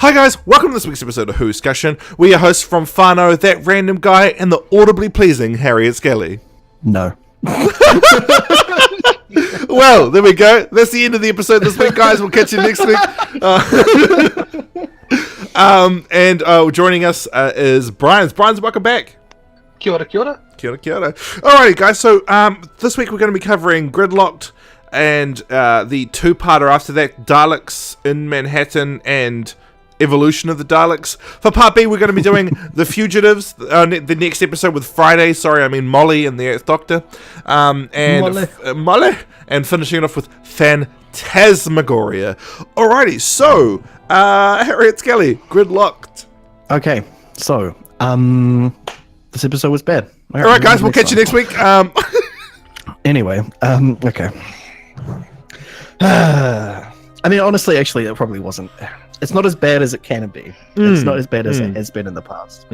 Hi guys, welcome to this week's episode of Whoscussion. We are hosts from Whānau, ThatRandomGuy, and the audibly pleasing Harriet Skelly. No. Well, there we go. That's the end of the episode this week, guys. We'll catch you next week. Joining us is Brian. Brian's welcome back. Kia ora, kia ora. Kia ora, kia ora. Alrighty, guys. So this week we're going to be covering Gridlocked and the two-parter after that, Daleks in Manhattan and Evolution of the Daleks. For part B, we're going to be doing The Fugitives, the next episode with Friday. Sorry, I mean Molly and the Earth Doctor. Molly. And finishing it off with Phantasmagoria. Alrighty, so, Harriet Skelly, Gridlocked. Okay, so, this episode was bad. Alright, guys, we'll catch you next week. Anyway, okay. I mean, honestly, actually, it probably wasn't. It's not as bad as it can be. It's not as bad as it has been in the past.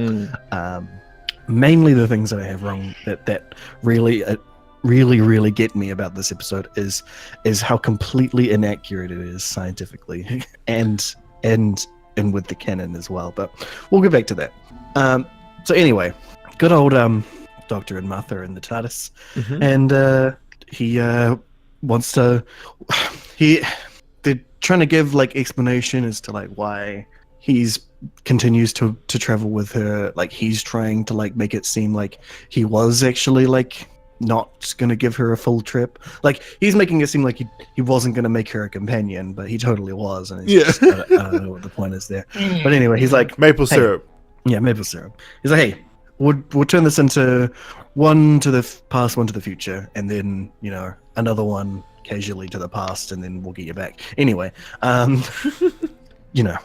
Mainly the things that I have wrong that really get me about this episode is how completely inaccurate it is scientifically and with the canon as well. But we'll get back to that. So anyway, good old Doctor and Martha in the TARDIS, and he wants to. They're trying to give like explanation as to like why he's continues to travel with her. Like he's trying to like make it seem like he was actually like not gonna give her a full trip. Like he's making it seem like he wasn't gonna make her a companion, but he totally was. And it's just, I don't know what the point is there. But anyway, he's like maple syrup. Yeah, maple syrup. He's like, hey, we'll turn this into one to the past, one to the future, and then another one casually to the past, and then we'll get you back. Anyway,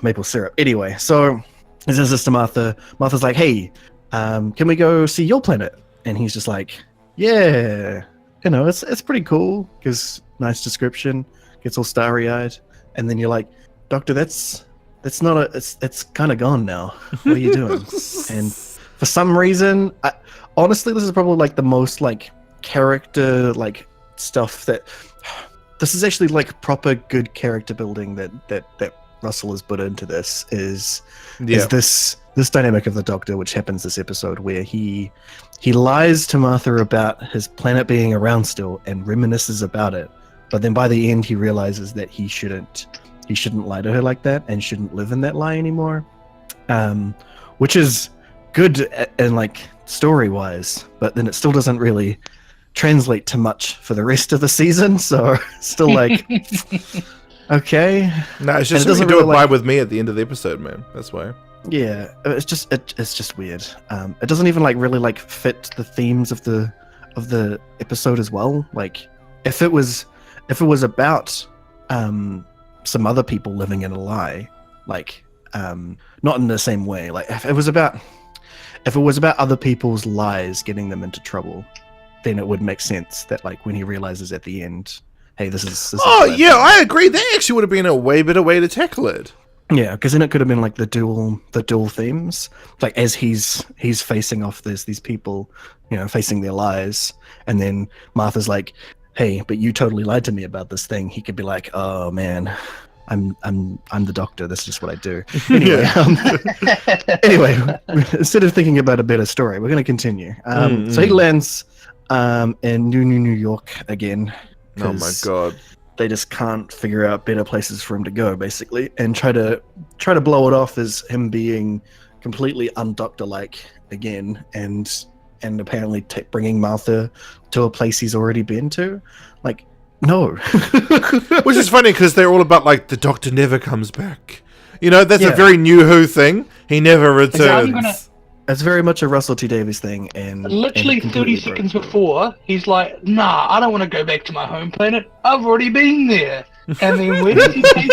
maple syrup. Anyway, so he says this to Martha. Martha's like, hey, can we go see your planet? And he's just like, yeah, it's pretty cool, because nice description, gets all starry-eyed, and then you're like, Doctor, that's not it's kind of gone now. What are you doing? And for some reason, honestly, this is probably like the most like character like stuff that this is actually like proper good character building that Russell has put into this is this dynamic of the Doctor, which happens this episode, where he lies to Martha about his planet being around still and reminisces about it, but then by the end he realizes that he shouldn't lie to her like that and shouldn't live in that lie anymore, which is good and like story wise, but then it still doesn't really translate to much for the rest of the season, so still like okay. No, it's just something to do with with me at the end of the episode, man. That's why. Yeah, it's just weird. It doesn't even like really like fit the themes of the episode as well. Like if it was about some other people living in a lie, like not in the same way. Like if it was about other people's lies getting them into trouble, then it would make sense that like when he realizes at the end, hey, this is I agree. That actually would have been a way better way to tackle it. Yeah, because then it could have been like the dual themes, like as he's facing off these people, facing their lies, and then Martha's like, hey, but you totally lied to me about this thing. He could be like, oh man, I'm the Doctor. That's just what I do. Anyway, anyway, instead of thinking about a better story, we're going to continue. So he lands in New York again. Oh my god. They just can't figure out better places for him to go, basically, and try to blow it off as him being completely un-Doctor-like again, and apparently bringing Martha to a place he's already been to. Like, no. Which is funny because they're all about like the Doctor never comes back. That's a very New Who thing. He never returns. It's very much a Russell T Davies thing, and literally 30 seconds before, he's like, "Nah, I don't want to go back to my home planet. I've already been there." And then where does he take?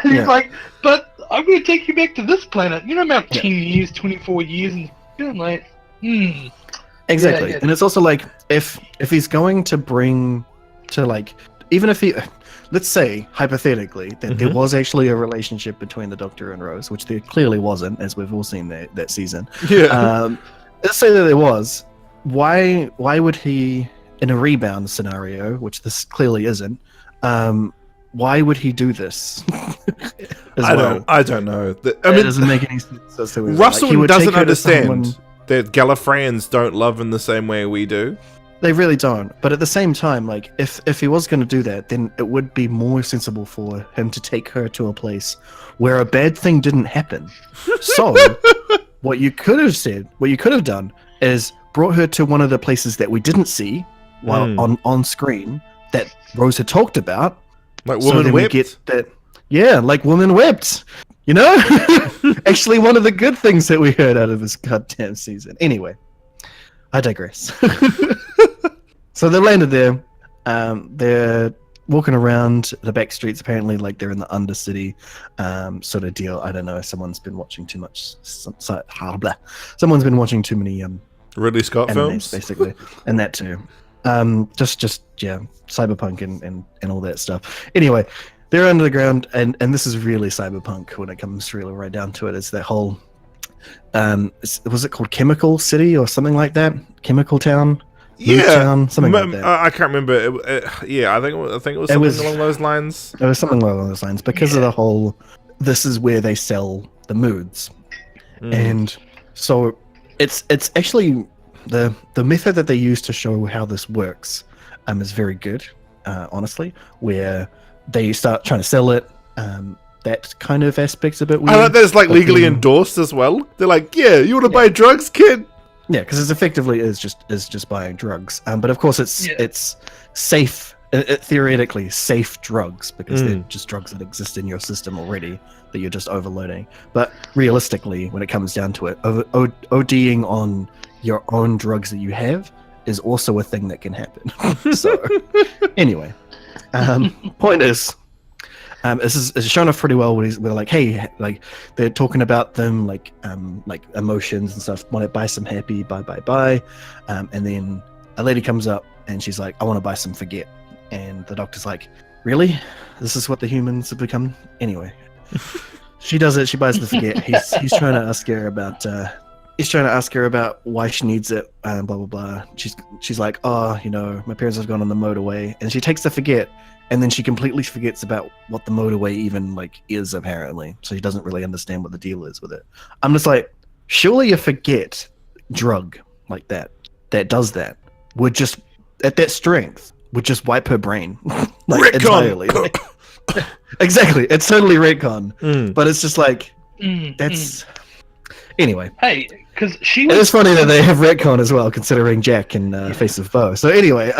And he's like, "But I'm going to take you back to this planet. About 10 years, 24 years, and you're like, Exactly, Yeah. And it's also like if he's going to bring to like, even if he. Let's say, hypothetically, that there was actually a relationship between the Doctor and Rose, which there clearly wasn't, as we've all seen that season. Yeah. Let's say that there was. Why would he, in a rebound scenario, which this clearly isn't, why would he do this? I don't know. It doesn't make any sense. As to Russell he would doesn't take her to understand someone- that Gallifreyans don't love in the same way we do. They really don't. But at the same time, like if he was going to do that, then it would be more sensible for him to take her to a place where a bad thing didn't happen. So what you could have done is brought her to one of the places that we didn't see while on screen that Rose had talked about. Like So Woman then we Wept? get that, yeah, like Woman Wept. You know, actually, one of the good things that we heard out of this goddamn season. Anyway, I digress. So they landed there. They're walking around the back streets. Apparently, like they're in the Undercity sort of deal. I don't know. Someone's been watching too much. Someone's been watching too many Ridley Scott animes, films? basically, and that too. Just cyberpunk and all that stuff. Anyway, they're under the ground, and this is really cyberpunk when it comes really right down to it. It's that whole was it called Chemical City or something like that? Chemical Town? Mood Town? Something like that. I can't remember. Yeah, I think it was something along those lines. It was something along those lines because of the whole. This is where they sell the moods, and so it's actually the method that they use to show how this works is very good, honestly. Where they start trying to sell it, that kind of aspect's a bit weird. I like that it's like legally endorsed as well. They're like, yeah, you want to buy drugs, kid? Yeah, because it's effectively is just buying drugs. But of course it's safe, theoretically safe drugs because they're just drugs that exist in your system already that you're just overloading. But realistically, when it comes down to it, ODing on your own drugs that you have is also a thing that can happen. So anyway, point is. It's shown off pretty well where they're like, hey, like they're talking about them like emotions and stuff. Want to buy some happy, bye, and then a lady comes up and she's like, I want to buy some forget, and the doctor's like, really? This is what the humans have become? Anyway, she does it. She buys the forget. He's trying to ask her about. He's trying to ask her about why she needs it, blah blah blah. She's like, oh, you know, my parents have gone on the motorway, and she takes the forget. And then she completely forgets about what the motorway even like is apparently. So she doesn't really understand what the deal is with it. I'm just like, surely a forget drug like that does that would just at that strength would just wipe her brain like entirely. Like, exactly, it's totally retcon. But it's just like that's anyway. Hey, because she It is funny that they have retcon as well, considering Jack and Face of Bo. So anyway,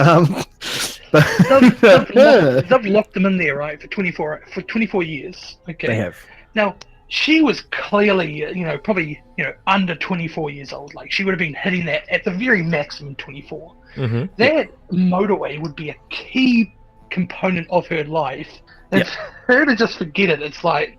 they've locked them in there, right, for 24 years. Okay. They have. Now, she was clearly, probably, under 24 years old. Like, she would have been hitting that at the very maximum 24. That motorway would be a key component of her life. And for her to just forget it, it's like...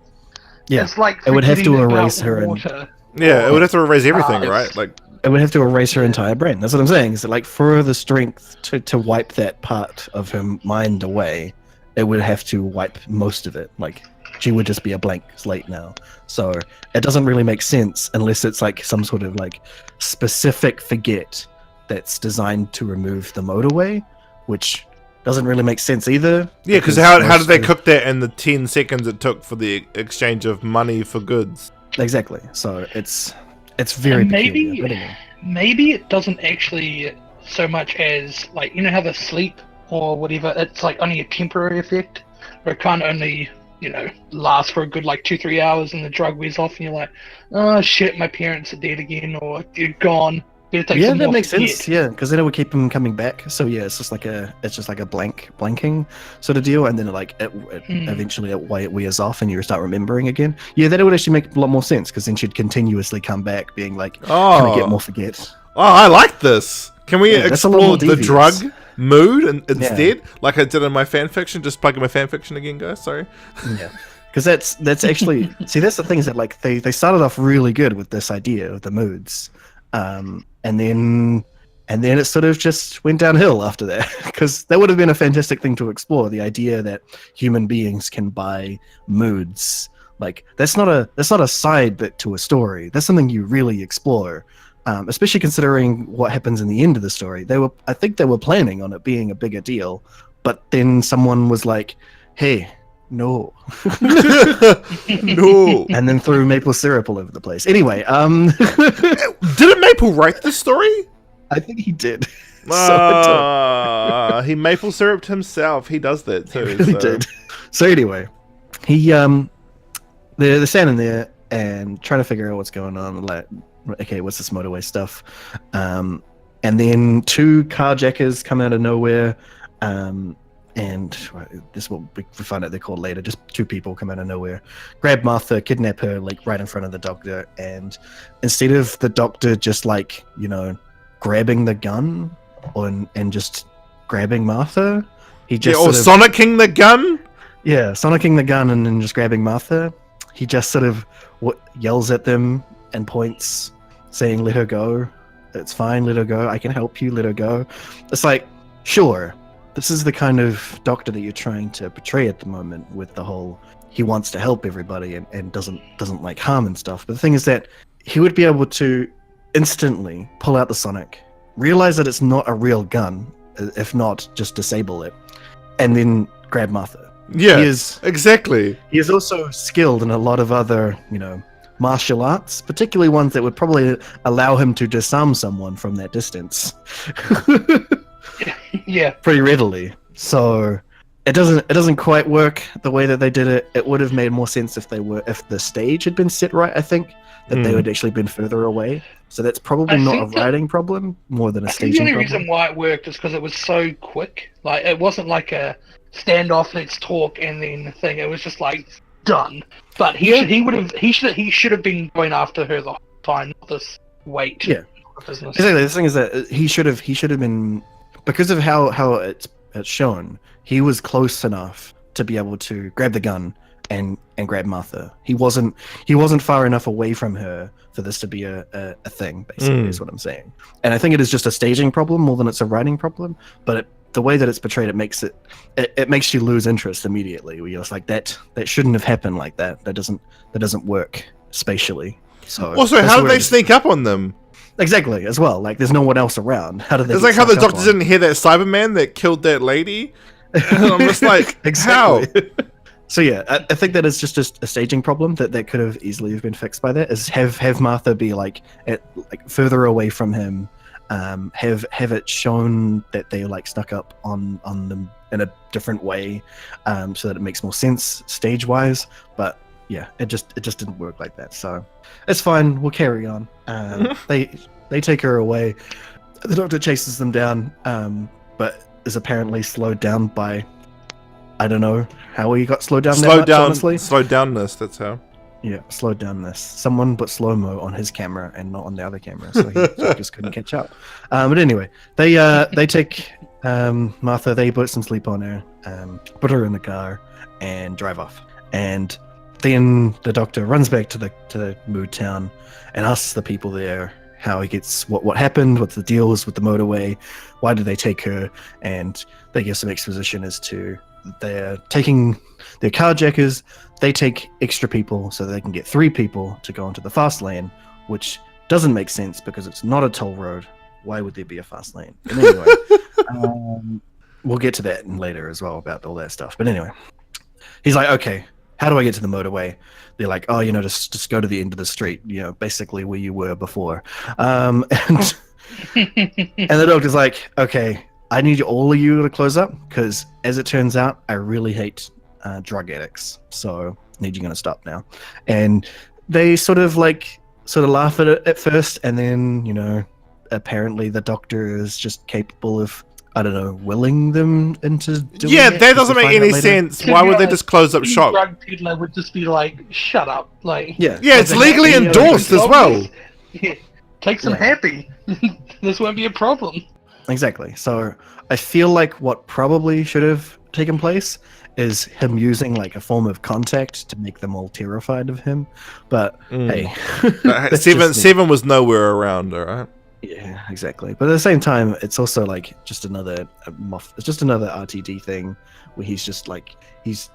Yeah, it's like it would have to forgetting erase about her. water. Yeah, it would have to erase everything, right? Like, it would have to erase her entire brain. That's what I'm saying. Is that like for the strength to wipe that part of her mind away, it would have to wipe most of it. Like she would just be a blank slate now. So it doesn't really make sense unless it's like some sort of like specific forget that's designed to remove the motorway, which doesn't really make sense either. Yeah, because how did they cook that in the 10 seconds it took for the exchange of money for goods? Exactly. So it's very peculiar. Maybe it doesn't actually so much as like how the sleep or whatever. It's like only a temporary effect, or it can't only last for a good like 2-3 hours, and the drug wears off, and you're like, oh shit, my parents are dead again, or they're gone. Yeah, that makes sense. Yeah, because then it would keep them coming back. So yeah, it's just like a blanking sort of deal, and then it eventually it wears off, and you start remembering again. Yeah, that would actually make a lot more sense because then she'd continuously come back, being like, "Can I get more forget?" Oh, I like this. Can we explore the devious drug mood instead, like I did in my fanfiction? Just plugging my fanfiction again, guys. Sorry. Yeah. Because that's actually see, that's the thing is that like they started off really good with this idea of the moods. And then it sort of just went downhill after that, because that would have been a fantastic thing to explore, the idea that human beings can buy moods. Like that's not a side bit to a story. That's something you really explore, especially considering what happens in the end of the story. I think they were planning on it being a bigger deal, but then someone was like, hey, no. No. And then threw maple syrup all over the place. Anyway, Didn't Maple write the story? I think he did. He maple syruped himself. He does that too. He really did. So anyway, they're standing there and trying to figure out what's going on. Like, okay, what's this motorway stuff? And then two carjackers come out of nowhere. And this is what we find out they're called later. Just two people come out of nowhere, grab Martha, kidnap her, like right in front of the doctor. And instead of the doctor just like, grabbing the gun and just grabbing Martha, he just Sonicking the gun. Yeah, sonicking the gun and then just grabbing Martha. He just sort of yells at them and points, saying, "Let her go. It's fine. Let her go. I can help you. Let her go." It's like, sure, this is the kind of doctor that you're trying to portray at the moment with the whole he wants to help everybody and doesn't like harm and stuff. But the thing is that he would be able to instantly pull out the Sonic, realize that it's not a real gun, if not just disable it, and then grab Martha. Yeah, exactly. He is also skilled in a lot of other, martial arts, particularly ones that would probably allow him to disarm someone from that distance. Yeah, pretty readily. So it doesn't quite work the way that they did it. It would have made more sense if the stage had been set right. I think that they would actually been further away. So that's probably not a writing problem, more than a staging problem. The only reason why it worked is because it was so quick. Like, it wasn't like a standoff, let's talk, and then the thing. It was just like done. But he should have been going after her the whole time. Not this wait. Yeah. Business. Exactly. The thing is that he should have been, because of how it's shown. He was close enough to be able to grab the gun and grab Martha. He wasn't far enough away from her for this to be a thing, basically, is what I'm saying. And I think it is just a staging problem more than it's a writing problem. But the way that it's portrayed, it makes you lose interest immediately. Where you're just like, that shouldn't have happened like that. That doesn't work spatially. So also, how did they sneak up on them? Exactly, as well. Like, there's no one else around. How did they? It's like how the doctor didn't hear that Cyberman that killed that lady. And I'm just like, exactly. How? So yeah, I think that is just a staging problem that could have easily have been fixed by that. Is have Martha be like further away from him, have it shown that they like snuck up on them in a different way, so that it makes more sense stage wise. But yeah, it just didn't work like that. So it's fine. We'll carry on. They take her away. The doctor chases them down, but is apparently slowed down by, I don't know how he got slowed down. Slowed downness. That's how. Yeah, slowed downness. Someone put slow-mo on his camera and not on the other camera, so he just couldn't catch up. But anyway, they take Martha. They put some sleep on her, put her in the car, and drive off. And then the doctor runs back to the mood town and asks the people there how he gets what happened, what's the deals with the motorway, why did they take her, and they give some exposition as to they're taking their carjackers. They take extra people so they can get 3 people to go into the fast lane, which doesn't make sense because it's not a toll road. Why would there be a fast lane? But anyway, we'll get to that later as well about all that stuff. But anyway, he's like, okay, how do I get to the motorway? They're like, oh, just go to the end of the street, basically where you were before. And the doctor's like, okay, I need all of you to close up because, as it turns out, I really hate drug addicts. So I need you going to stop now. And they sort of laugh at it at first, and then apparently the doctor is just capable of, I don't know, willing them into doing it. That doesn't make any sense. Why would they just close up shop? Drug peddler would just be like, shut up. Like, yeah, it's legally endorsed as well. Yeah. Take some happy. This won't be a problem. Exactly. So I feel like what probably should have taken place is him using like a form of contact to make them all terrified of him. But hey, Seven was nowhere around, all right? Yeah, exactly. But at the same time, it's also like just another it's just another RTD thing where he's just like he's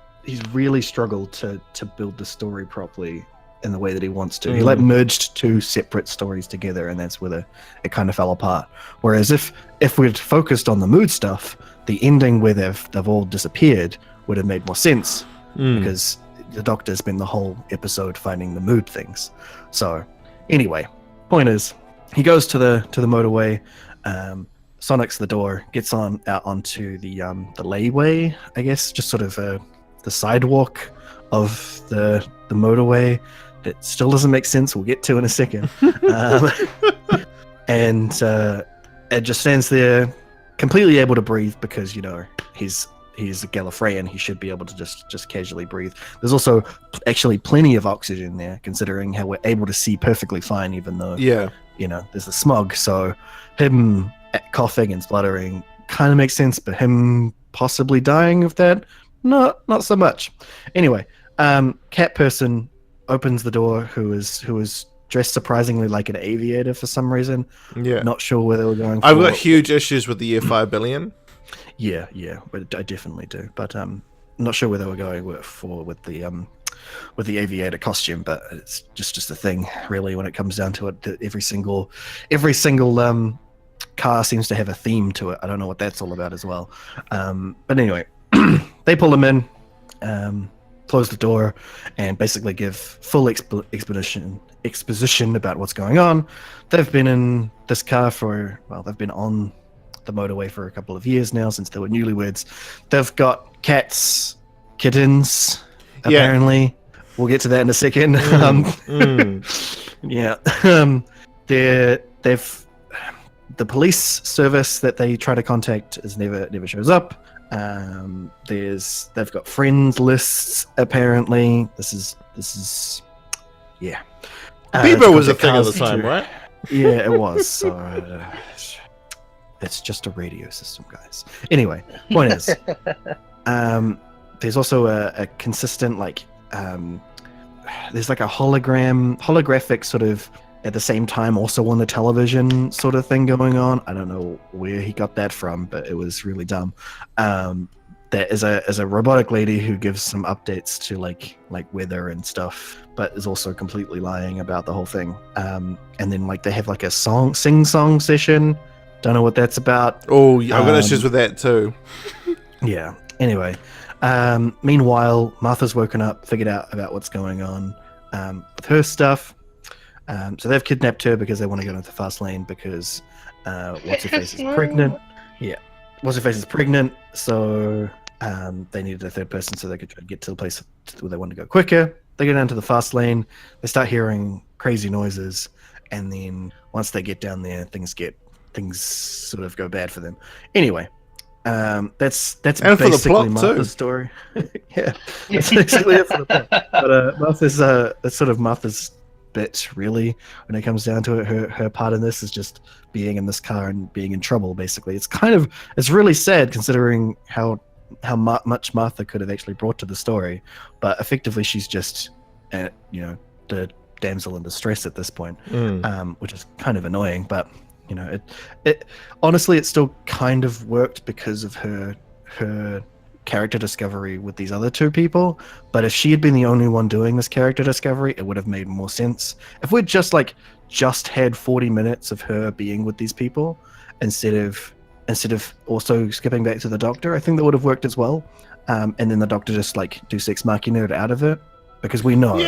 really struggled to build the story properly in the way that he wants to. He like merged 2 separate stories together, and that's where it kind of fell apart. Whereas if we'd focused on the mood stuff, the ending where they've all disappeared would have made more sense. because the Doctor's spent the whole episode finding the mood things. So anyway, point is, he goes to the motorway, Sonic's the door, gets out onto the layway, I guess, just sort of the sidewalk of the motorway. That still doesn't make sense. We'll get to in a second. And it just stands there, completely able to breathe because he's a Gallifreyan. He should be able to just casually breathe. There's also actually plenty of oxygen there, considering how we're able to see perfectly fine, even though there's the smog. So him coughing and spluttering kind of makes sense, but him possibly dying of that, not so much. Anyway, cat person opens the door, who is dressed surprisingly like an aviator for some reason. Yeah, not sure where they were going. I've got huge issues with the year 5 billion. Yeah, but I definitely do. But not sure where they were going with the aviator costume. But it's just a thing, really, when it comes down to it. That every single car seems to have a theme to it. I don't know what that's all about as well. But anyway, they pull him in, close the door, and basically give full exposition about what's going on. They've been in this car they've been on the motorway for a couple of years now, since they were newlyweds. They've got kittens, apparently. We'll get to that in a second. The police service that they try to contact never shows up. They've got friends lists, apparently. This is Bieber was a thing at the time, right? Yeah, it was. So it's just a radio system, guys. Anyway, point is, there's also a consistent there's like a holographic sort of at the same time also on the television sort of thing going on. I don't know where he got that from, but it was really dumb. There is a robotic lady who gives some updates to like weather and stuff, but is also completely lying about the whole thing. And then they have a sing-song session. Don't know what that's about. Oh, I've got issues with that too. Yeah. Anyway, meanwhile, Martha's woken up, figured out about what's going on with her stuff. So they've kidnapped her because they want to go into the fast lane because What's-Her-Face is pregnant. Yeah. What's-Her-Face is pregnant, so they needed a third person so they could try to get to the place where they want to go quicker. They go down to the fast lane. They start hearing crazy noises, and then once they get down there, things sort of go bad for them. Anyway, that's and basically Martha's story. Yeah, that's basically it for the plot. But that's sort of Martha's bit, really, when it comes down to it. Her part in this is just being in this car and being in trouble. Basically, it's really sad considering how much Martha could have actually brought to the story, but effectively she's just the damsel in distress at this point, which is kind of annoying. But it honestly, it still kind of worked because of her character discovery with these other two people. But if she had been the only one doing this character discovery, it would have made more sense. If we'd just had 40 minutes of her being with these people instead of also skipping back to the Doctor, I think that would have worked as well. And then the Doctor just do sex machina out of it, because we know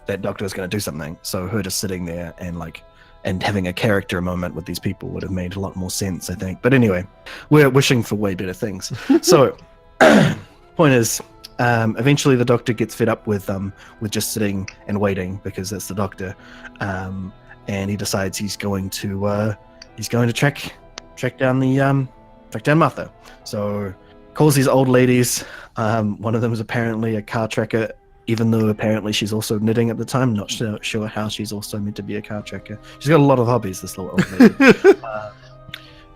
that Doctor is going to do something. So her just sitting there and having a character moment with these people would have made a lot more sense, I think. But anyway, we're wishing for way better things. So point is, eventually the Doctor gets fed up with just sitting and waiting, because that's the Doctor, and he decides he's going to track down Martha. So calls these old ladies. One of them is apparently a car tracker, even though apparently she's also knitting at the time. Not sure how she's also meant to be a car tracker. She's got a lot of hobbies, this little old lady.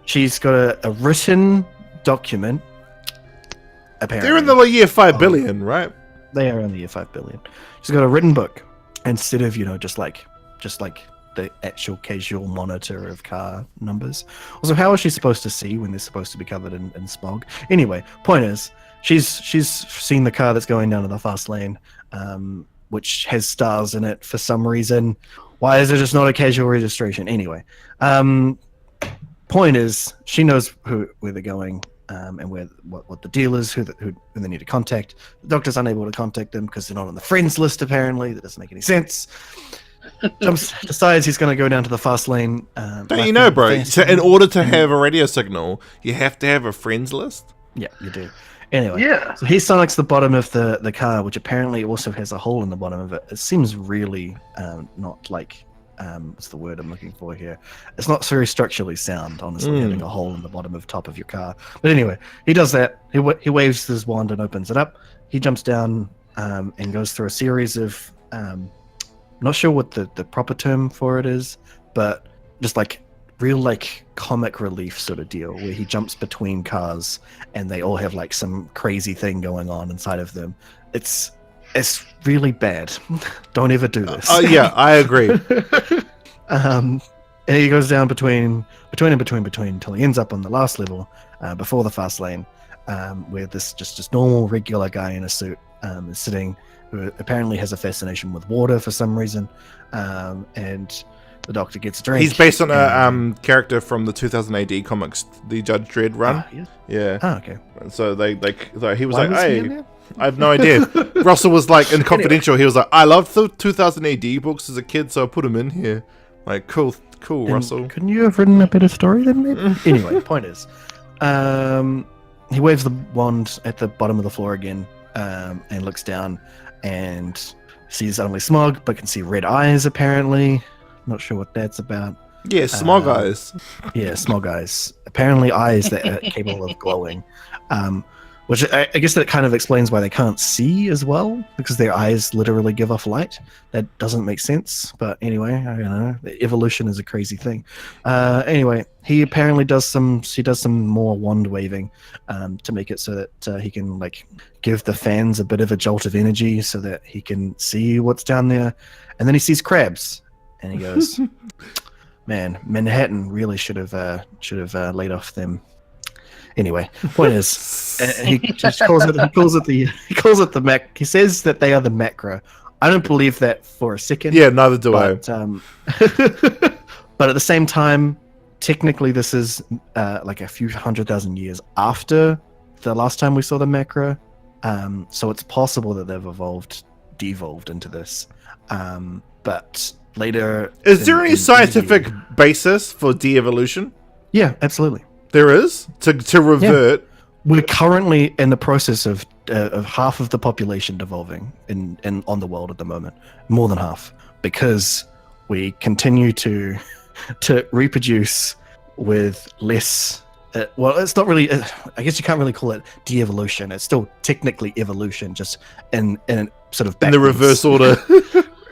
She's got a written document. Apparently, they're in the year 5 billion, right? They are in the year 5 billion. She's got a written book instead of just like the actual casual monitor of car numbers. Also, how is she supposed to see when they're supposed to be covered in smog? Anyway, point is, she's seen the car that's going down to the fast lane, which has stars in it for some reason. Why is it just not a casual registration? Anyway, point is, she knows where they're going. and what the deal is, who they need to contact. The Doctor's unable to contact them because they're not on the friends list. Apparently, that doesn't make any sense. Decides he's going to go down to the fast lane. Don't you know, bro? So in order to have a radio signal, you have to have a friends list. Yeah, you do. Anyway, so he selects the bottom of the car, which apparently also has a hole in the bottom of it. It seems really not like what's the word I'm looking for here? It's not very structurally sound, honestly, having a hole in the bottom of top of your car. But anyway, he does that. He waves his wand and opens it up. He jumps down and goes through a series of not sure what the proper term for it is, but just like real like comic relief sort of deal where he jumps between cars and they all have like some crazy thing going on inside of them. It's really bad. Don't ever do this. Oh yeah, I agree. And he goes down between until he ends up on the last level before the fast lane, where this just normal regular guy in a suit is sitting, who apparently has a fascination with water for some reason, and the Doctor gets a drink. He's based on a character from the 2000 AD comics, the Judge Dredd run. Yeah. Oh, okay. So he was Why like, was he hey, in there? I have no idea. Russell was like, in Confidential, he was like, I loved the 2000 AD books as a kid, so I put him in here. Like, cool, And Russell. Couldn't you have written a better story than maybe? Anyway, point is, he waves the wand at the bottom of the floor again, and looks down and sees only smog, but can see red eyes apparently. Not sure what that's about. Yeah, smog eyes. Yeah, smog eyes. Apparently eyes that are capable of glowing. Which I guess that kind of explains why they can't see as well, because their eyes literally give off light. That doesn't make sense, but anyway, I don't know. Evolution is a crazy thing. Anyway, he apparently does some more wand waving to make it so that he can like give the fans a bit of a jolt of energy so that he can see what's down there. And then he sees crabs, and he goes, "Man, Manhattan really should have laid off them." Anyway, point is, he just calls it the Mac. He says that they are the Macra. I don't believe that for a second. Yeah, neither do I. But at the same time, technically, this is like a few 100,000 years after the last time we saw the Macra. So it's possible that they've devolved into this. But later, is there any scientific basis for de-evolution? Yeah, absolutely. There is to revert. Yeah. We're currently in the process of half of the population devolving in on the world at the moment, more than half, because we continue to reproduce with less. Well, it's not really. I guess you can't really call it de-evolution. It's still technically evolution, just in sort of in the reverse order.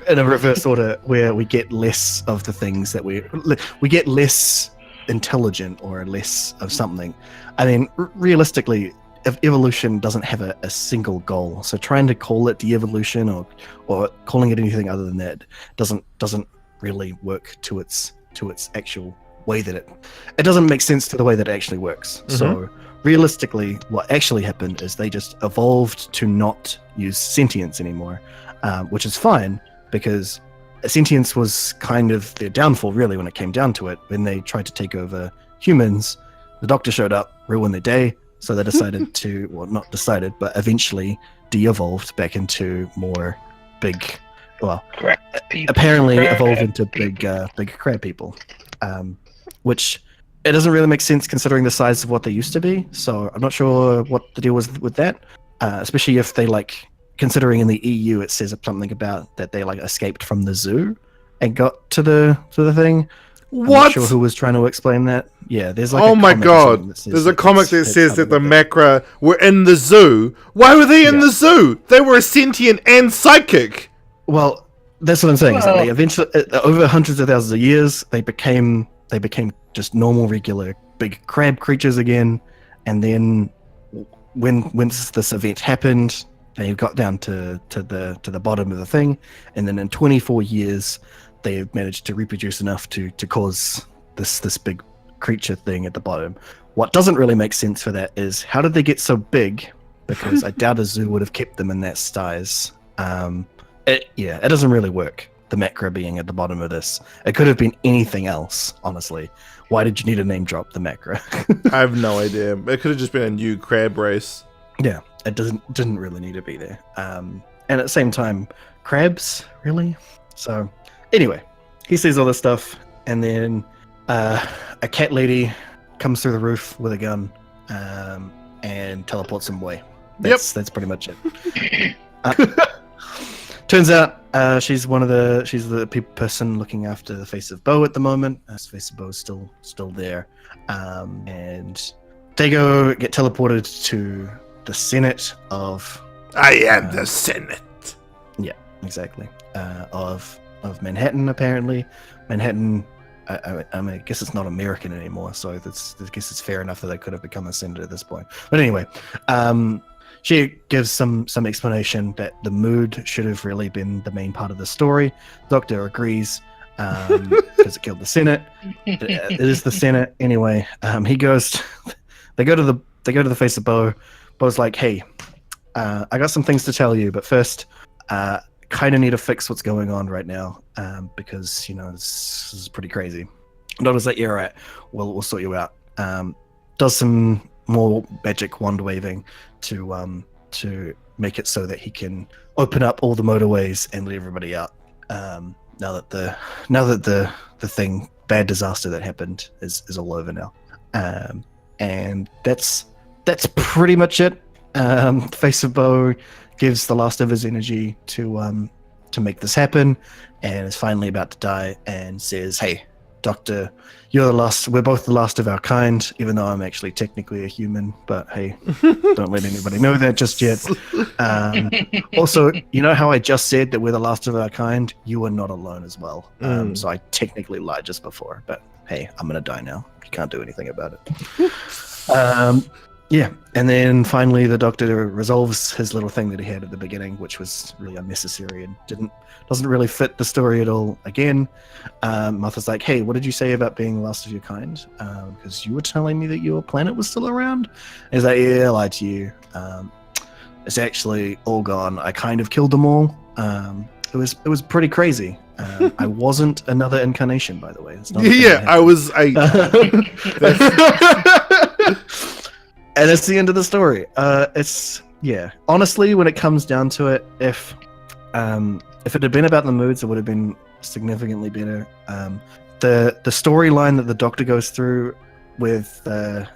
In a reverse order, where we get less of the things that we get less intelligent or less of something. I mean, realistically, if evolution doesn't have a single goal, so trying to call it de-evolution or calling it anything other than that doesn't really work to its actual way that it doesn't make sense to the way that it actually works. Mm-hmm. So realistically, what actually happened is they just evolved to not use sentience anymore, which is fine, because sentience was kind of their downfall, really, when it came down to it. When they tried to take over humans, the Doctor showed up, ruined their day, so they decided to, well, not decided, but eventually de-evolved back into more big, well, apparently evolved into big crab people, which it doesn't really make sense considering the size of what they used to be. So I'm not sure what the deal was with that, especially if they like. Considering in the EU it says something about that they like escaped from the zoo and got to the thing. What? I'm not sure who was trying to explain that. Yeah, there's like oh my god, there's a comic that says that the like Macra were in the zoo. Why were they in the zoo? They were sentient and psychic. Well, that's what I'm saying. Is that they eventually, over hundreds of thousands of years, they became just normal, regular, big crab creatures again. And then once this event happened, they got down to the bottom of the thing, and then in 24 years, they managed to reproduce enough to cause this big creature thing at the bottom. What doesn't really make sense for that is how did they get so big? Because I doubt a zoo would have kept them in that size. It doesn't really work. the macra being at the bottom of this. It could have been anything else, honestly. Why did you need to name drop the macra? I have no idea. It could have just been a new crab race. Yeah, it didn't really need to be there. And at the same time, crabs, really? So, anyway, he sees all this stuff, and then a cat lady comes through the roof with a gun and teleports him away. That's pretty much it. Turns out she's the person looking after the face of Bo at the moment. Face of Bo is still there, and they get teleported to the Senate of. I am the Senate. Yeah, exactly. Of Manhattan, apparently. Manhattan. I mean, I guess it's not American anymore, so I guess it's fair enough that they could have become a senator at this point. But anyway, she gives some explanation that the mood should have really been the main part of the story. Doctor agrees because it killed the Senate. It is the Senate anyway. He goes. They go to the face of Bo. Bo's like, "Hey, I got some things to tell you, but first, kind of need to fix what's going on right now because this is pretty crazy." Doctor's like, "Yeah, all right, we'll sort you out." Does some more magic wand waving to make it so that he can open up all the motorways and let everybody out. Now that the bad disaster that happened is all over now, and that's pretty much it. Face of Bo gives the last of his energy to make this happen, and is finally about to die, and says, "Hey, Doctor, you're the last. We're both the last of our kind, even though I'm actually technically a human. But hey, don't let anybody know that just yet. Also, you know how I just said that we're the last of our kind? You are not alone as well. So I technically lied just before. But hey, I'm gonna die now. You can't do anything about it." Yeah, and then finally the Doctor resolves his little thing that he had at the beginning, which was really unnecessary and doesn't really fit the story at all. Again, Martha's like, "Hey, what did you say about being the last of your kind? Because you were telling me that your planet was still around." And he's like, "Yeah, I lied to you. It's actually all gone. I kind of killed them all. It was pretty crazy. I wasn't another incarnation, by the way. It's not I was a." And that's the end of the story. Honestly, when it comes down to it, if it had been about the moods, it would have been significantly better. The storyline that the Doctor goes through with the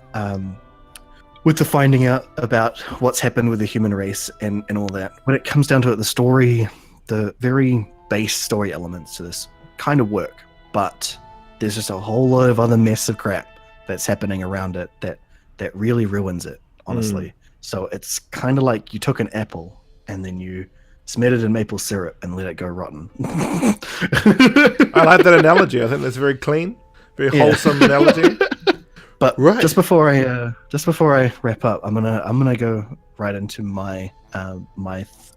finding out about what's happened with the human race and all that, when it comes down to it, the very base story elements to this kind of work, but there's just a whole lot of other mess of crap that's happening around it that really ruins it, honestly. So it's kind of like you took an apple and then you smeared it in maple syrup and let it go rotten. I like that analogy. I think that's very clean, very wholesome analogy. But just before I wrap up, I'm gonna go right into my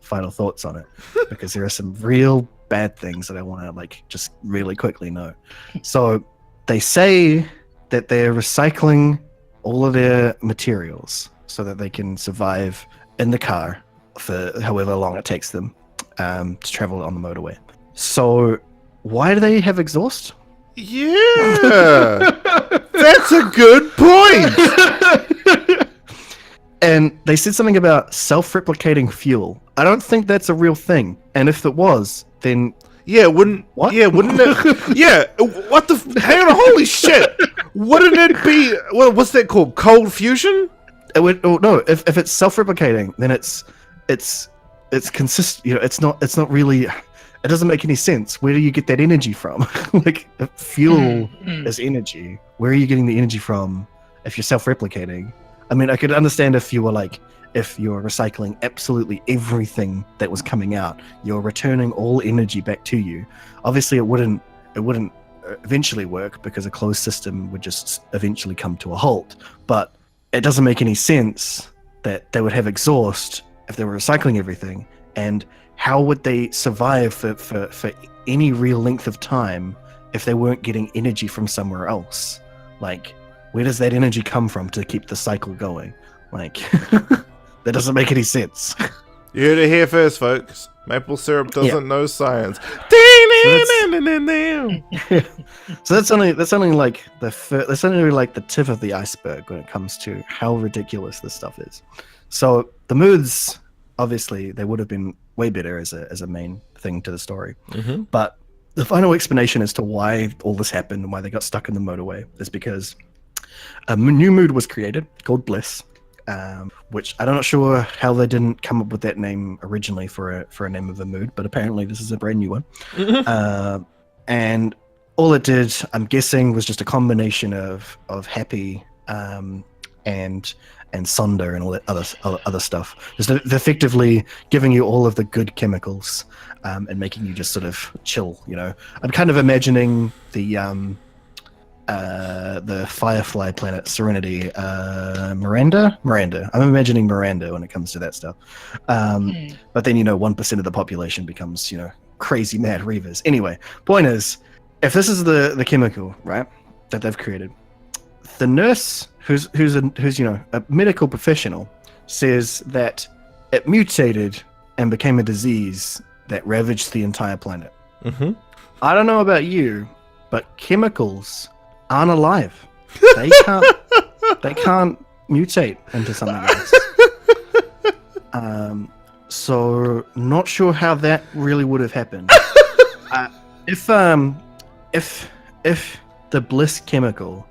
final thoughts on it, because there are some real bad things that I want to just really quickly note. So they say that they're recycling all of their materials so that they can survive in the car for however long it takes them to travel on the motorway. So why do they have exhaust? Yeah, that's a good point. And they said something about self-replicating fuel. I don't think that's a real thing. And if it was, then wouldn't it? Yeah, what the? Hang on, holy shit! Wouldn't it be? What's that called? Cold fusion? It would. Oh, no, if it's self-replicating, then it's consistent. It's not really. It doesn't make any sense. Where do you get that energy from? If fuel is energy, where are you getting the energy from if you're self-replicating? I mean, I could understand if you were if you're recycling absolutely everything that was coming out, you're returning all energy back to you. Obviously, it wouldn't eventually work, because a closed system would just eventually come to a halt. But it doesn't make any sense that they would have exhaust if they were recycling everything. And how would they survive for any real length of time if they weren't getting energy from somewhere else? Where does that energy come from to keep the cycle going? That doesn't make any sense. You heard it here first, folks. Maple syrup doesn't know science. So that's only like the tip of the iceberg when it comes to how ridiculous this stuff is. So the moods, obviously, they would have been way better as a main thing to the story. Mm-hmm. But the final explanation as to why all this happened and why they got stuck in the motorway is because a new mood was created called Bliss, which I'm not sure how they didn't come up with that name originally for a name of a mood, but apparently this is a brand new one. Mm-hmm. And all it did, I'm guessing, was just a combination of happy and sonder and all that other stuff. Just effectively giving you all of the good chemicals and making you just sort of chill. You know, I'm kind of imagining the Firefly planet Serenity, Miranda. I'm imagining Miranda when it comes to that stuff. But then 1% of the population becomes crazy mad reavers. Anyway, point is, if this is the chemical, right, that they've created, the nurse who's a medical professional says that it mutated and became a disease that ravaged the entire planet. Mm-hmm. I don't know about you, but chemicals aren't alive. They can't mutate into something else. So not sure how that really would have happened. If the bliss chemical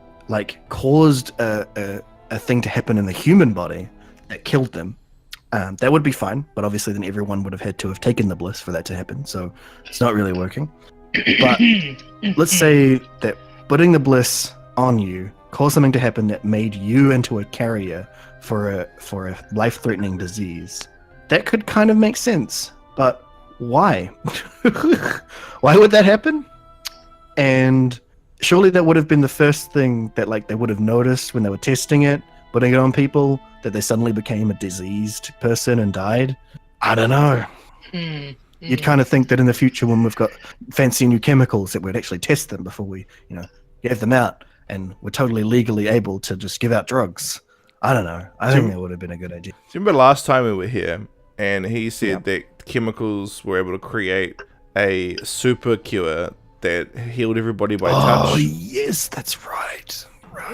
caused a thing to happen in the human body that killed them, that would be fine. But obviously, then everyone would have had to have taken the bliss for that to happen. So it's not really working. But let's say that putting the bliss on you caused something to happen that made you into a carrier for a life-threatening disease. That could kind of make sense, but why? Why would that happen? And surely that would have been the first thing that they would have noticed when they were testing it, putting it on people, that they suddenly became a diseased person and died. I don't know. You'd kind of think that in the future, when we've got fancy new chemicals, that we'd actually test them before we, gave them out, and we're totally legally able to just give out drugs. I don't know. I think that would have been a good idea. Do you remember last time we were here, and he said that chemicals were able to create a super cure that healed everybody by touch? Oh, yes, that's right. Wow.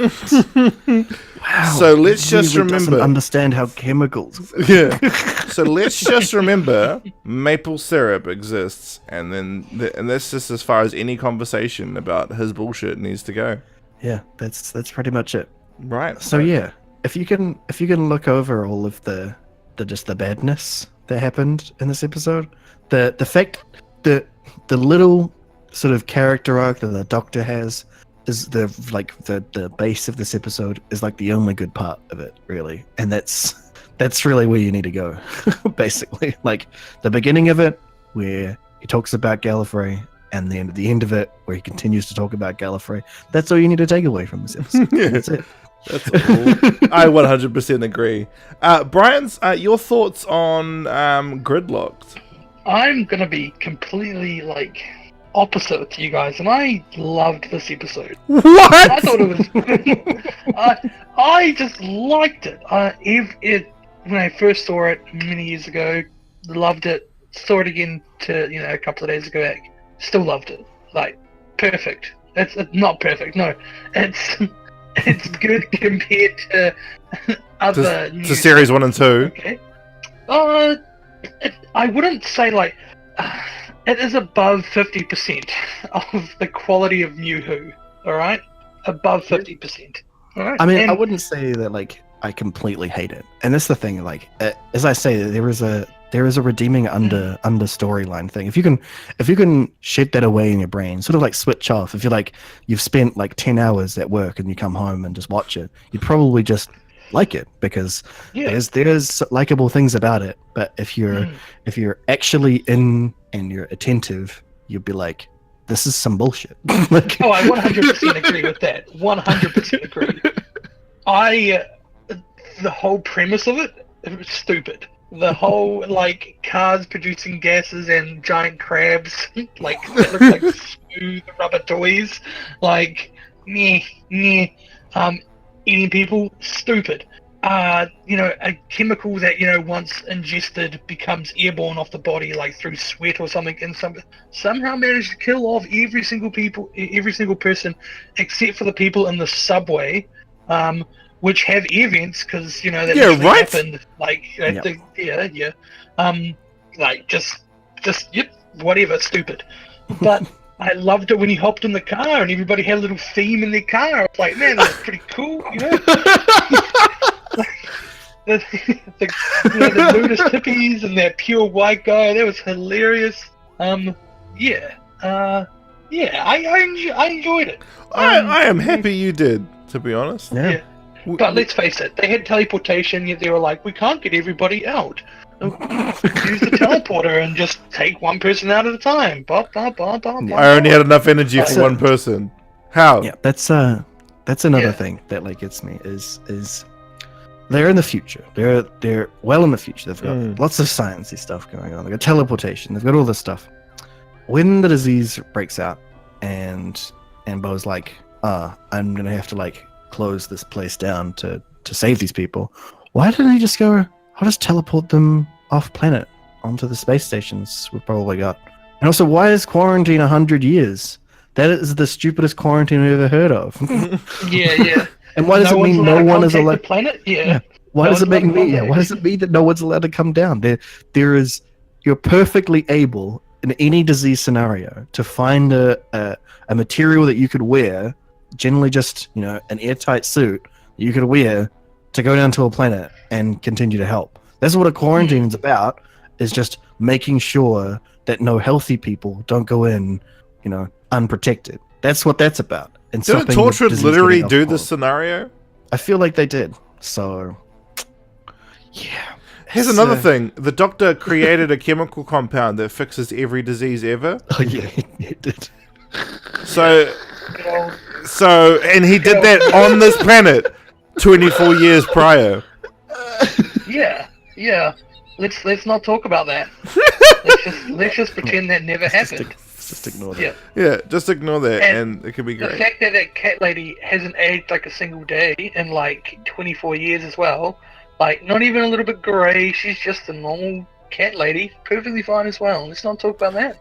So let's just really remember. Doesn't understand how chemicals. Yeah. So let's just remember maple syrup exists, and that's just as far as any conversation about his bullshit needs to go. Yeah, that's pretty much it. Right. So yeah, if you can look over all of the badness that happened in this episode, the fact that the little sort of character arc that the Doctor has is the base of this episode is the only good part of it, really, and that's really where you need to go. Basically, the beginning of it where he talks about Gallifrey, and then at the end of it where he continues to talk about Gallifrey. That's all you need to take away from this episode. Yeah. That's it. That's all. I 100% agree. Brian's, your thoughts on Gridlocked? I'm gonna be completely opposite to you guys, and I loved this episode. What? I thought it was. I just liked it. When I first saw it many years ago, loved it. Saw it again a couple of days ago. Still loved it. Perfect. It's not perfect. No, it's good compared to other to series 1 and 2. Okay. I wouldn't say it is above 50% of the quality of New Who. All right, above 50%. All right. I mean, I wouldn't say that I completely hate it, and that's the thing. As I say, there is a redeeming under storyline thing. If you can shed that away in your brain, sort of switch off. If you've spent 10 hours at work and you come home and just watch it, you'd probably just like it because there's likable things about it. But if you're actually in and you're attentive, you'd be like, this is some bullshit. Oh, I 100% agree with that. 100% agree. The whole premise of it was stupid. The whole cars producing gases and giant crabs that look like smooth rubber toys, eating people, stupid. a chemical that once ingested becomes airborne off the body, like through sweat or something, and somehow managed to kill off every single person except for the people in the subway, which have air vents because that usually happened. Like whatever, stupid. But I loved it when he hopped in the car and everybody had a little theme in their car. I was like, man, that's pretty cool, the nudist hippies and that pure white guy, that was hilarious. I enjoyed it. I am happy you did, to be honest. Yeah. But let's face it, they had teleportation, yet they were like, we can't get everybody out. Use the teleporter and just take one person out at a time. I only had enough energy for one person. How? Yeah, that's another thing that gets me is they're in the future. They're well in the future. They've got lots of sciencey stuff going on. They've got teleportation. They've got all this stuff. When the disease breaks out and Bo's like, I'm gonna have to close this place down to save these people. Why didn't he just go? I'll just teleport them off planet onto the space stations we've probably got. And also, why is quarantine 100 years? That is the stupidest quarantine we've ever heard of. Yeah. And why does it mean no one is allowed? The planet? Yeah. Why does it mean Why does it mean that no one's allowed to come down? You're perfectly able in any disease scenario to find a material that you could wear, generally just an airtight suit that you could wear to go down to a planet and continue to help. That's what a quarantine is about, is just making sure that no healthy people don't go in, unprotected. That's what that's about. And didn't Torchwood literally do this scenario? I feel like they did. So, yeah. Here's another thing. The Doctor created a chemical compound that fixes every disease ever. Oh, yeah, he did. So, and he did that on this planet 24 years prior. Yeah. Let's not talk about that. let's just pretend that never happened. Just ignore that. Yeah, just ignore that, and it could be great. The fact that cat lady hasn't aged a single day in 24 years as well, not even a little bit grey. She's just a normal cat lady, perfectly fine as well. Let's not talk about that.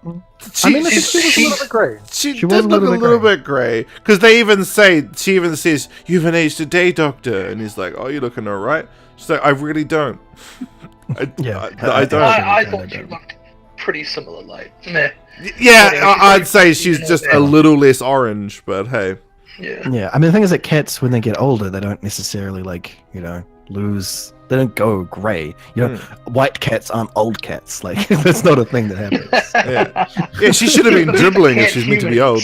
She was a little bit grey. She did look a little bit grey, because she even says, "You haven't aged a day, Doctor," and he's like, "Oh, you're looking alright." She's like, "I really don't." I don't. I thought she looked pretty similar. Meh. Yeah, I'd say she's just a little less orange, but hey. Yeah. I mean, the thing is that cats, when they get older, they don't necessarily lose. They don't go grey. White cats aren't old cats. That's not a thing that happens. Yeah. She should have been dribbling if she's meant to be old.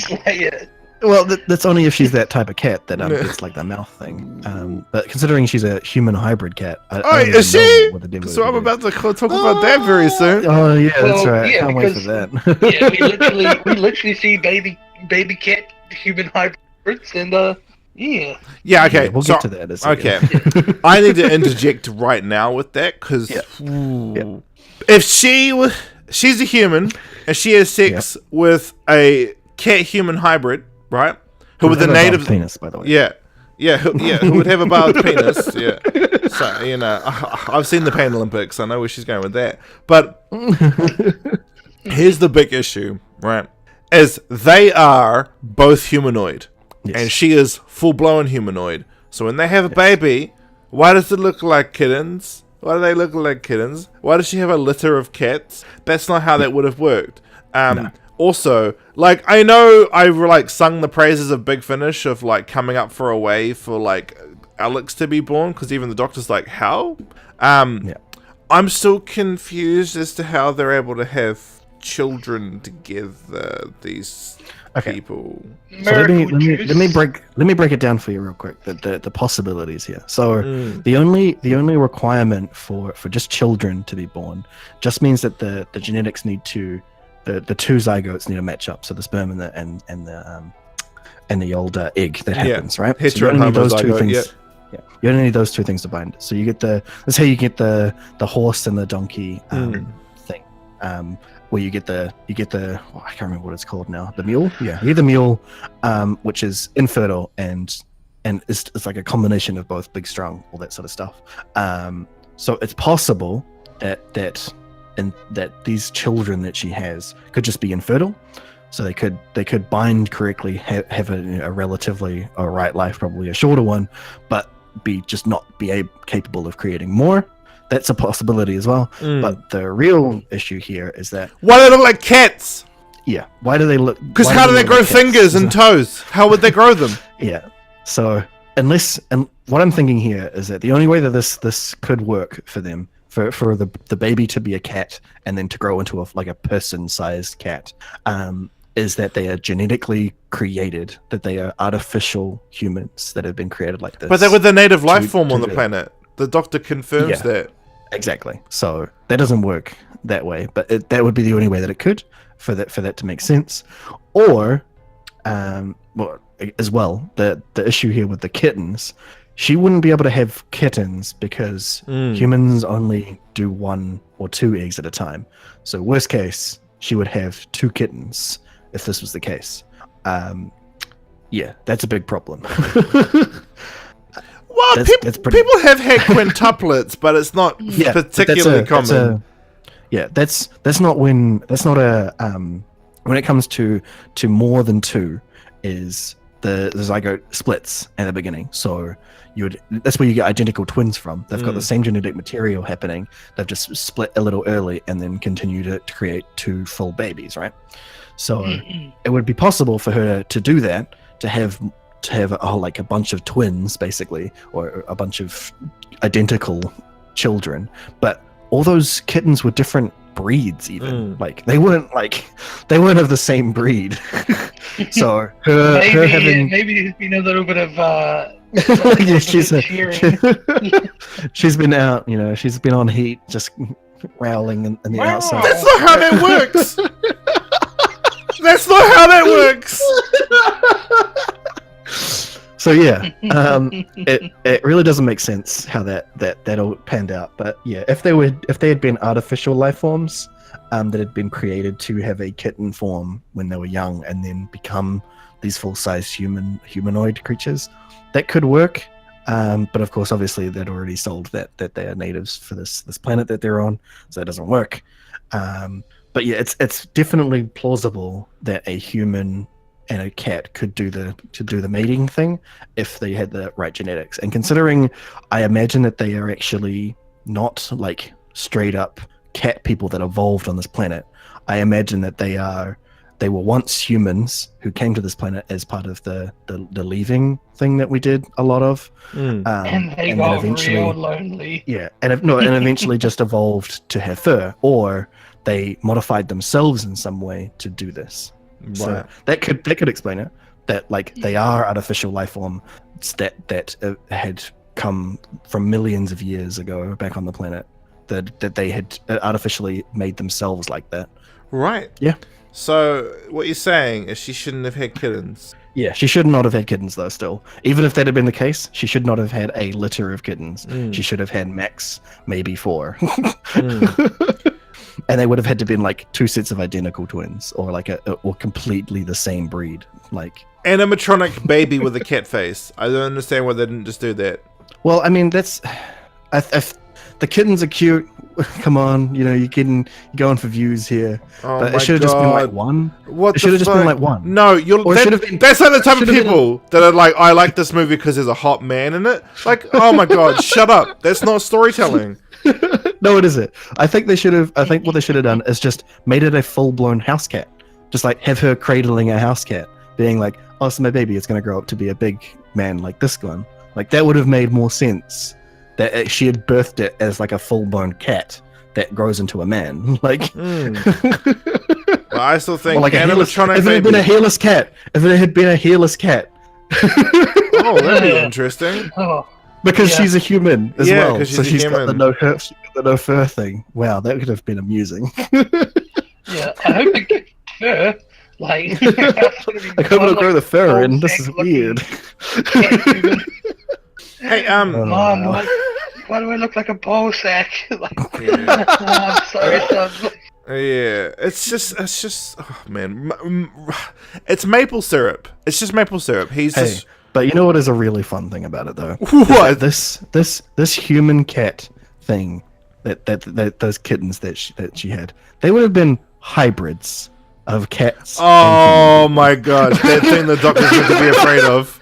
Well, that's only if she's that type of cat that gets the mouth thing. But considering she's a human hybrid cat, is she? So I'm about to talk about that very soon. Oh yeah, that's right. I can't wait for that. we literally see baby cat human hybrids, and Yeah, okay. We'll get to that. Okay. I need to interject right now with that, because if she's a human and she has sex with a cat-human hybrid, right? Who with a native penis, by the way. Who would have a barbed penis? Yeah. So I've seen the Pan Olympics. I know where she's going with that. But here's the big issue, right? Is they are both humanoid. Yes. And she is full-blown humanoid. So when they have a baby, why does it look like kittens? Why do they look like kittens? Why does she have a litter of cats? That's not how that would have worked. No. Also, I know I sung the praises of Big Finish of coming up for a way for Alex to be born, because even the Doctor's like, how? I'm still confused as to how they're able to have children together. These people. So let me break it down for you real quick. The possibilities here. So the only requirement for just children to be born just means that the genetics need to the two zygotes need to match up. So the sperm and the old egg that happens, right? So you only need those two things. Yeah, you only need those two things to bind it. So you get that's how you get the horse and the donkey thing. Where you get the I can't remember what it's called now. The mule, you get the mule, which is infertile and and it's like a combination of both big, strong, all that sort of stuff. So it's possible that these children that she has could just be infertile. So they could bind correctly, have a relatively alright life, probably a shorter one, but not be capable of creating more. That's a possibility as well. But the real issue here is that why do they look like cats? Yeah, why do they look? Because how do they grow fingers and toes? How would they grow them? Yeah. So and what I'm thinking here is that the only way that this could work for them, for the baby to be a cat and then to grow into a person-sized cat, is that they are genetically created, that they are artificial humans that have been created like this. But they were the native life form on the planet. The doctor confirms that. Exactly. So that doesn't work that way, but that would be the only way that it could for that to make sense. Or, as well, the issue here with the kittens, she wouldn't be able to have kittens because humans only do 1 or 2 eggs at a time. So worst case, she would have 2 kittens if this was the case. Yeah, that's a big problem. Well, people have had quintuplets, but it's not particularly common. That's not when it comes to more than 2 is the zygote splits at the beginning. So that's where you get identical twins from. They've got the same genetic material happening. They've just split a little early and then continue to create 2 full babies, right? So it would be possible for her to do that, to have a bunch of twins, basically, or a bunch of identical children. But all those kittens were different breeds, even. Like they weren't of the same breed. So maybe there's been a little bit of she's been out, she's been on heat, just growling in the outside. That's not how that works. That's not how that works. So yeah, it really doesn't make sense how that all panned out. But yeah, if they had been artificial life forms that had been created to have a kitten form when they were young and then become these full-size humanoid creatures, that could work. But of course, obviously, they'd already sold that they are natives for this planet that they're on, so that doesn't work. But yeah, it's definitely plausible that a human and a cat could do the mating thing if they had the right genetics. And considering, I imagine that they are actually not like straight up cat people that evolved on this planet. I imagine that they were once humans who came to this planet as part of the leaving thing that we did a lot of. And they got real lonely. Yeah, and eventually just evolved to have fur, or they modified themselves in some way to do this. Right. So that could explain it. That like they are artificial life forms that had come from millions of years ago back on the planet. That they had artificially made themselves like that. Right. Yeah. So what you're saying is she shouldn't have had kittens. Yeah, she should not have had kittens though. Still, even if that had been the case, she should not have had a litter of kittens. She should have had max maybe 4. And they would have had to been like 2 sets of identical twins, or like or completely the same breed, like animatronic baby with a cat face. I don't understand why they didn't just do that. Well, I mean that's, the kittens are cute. Come on, you're going for views here. Oh, but it should have just been like 1. It should have just been like 1. No, that's like the type of people that are like, I like this movie because there's a hot man in it. Like, oh my god, shut up. That's not storytelling. No, it isn't. I think what they should have done is just made it a full-blown house cat. Just like have her cradling a house cat, being like, oh, so my baby is going to grow up to be a big man like this one. Like that would have made more sense. That she had birthed it as like a full-blown cat that grows into a man. Like, well, I still think like if it had been a hairless cat, oh, that'd be interesting. Because she's a human as well, because so she's got the no fur thing. Wow, that could have been amusing. Yeah, I hope it gets fur. Like, I hope it'll grow the fur in. This is weird. Hey, Mom, why do I look like a ball sack? I'm sorry, son. Yeah, it's just, oh man, it's maple syrup. It's just maple syrup. He's just But you know what is a really fun thing about it though? What? This human cat thing that those kittens that she had, they would have been hybrids of cats. Oh my gosh, that thing the Doctor's meant to be afraid of.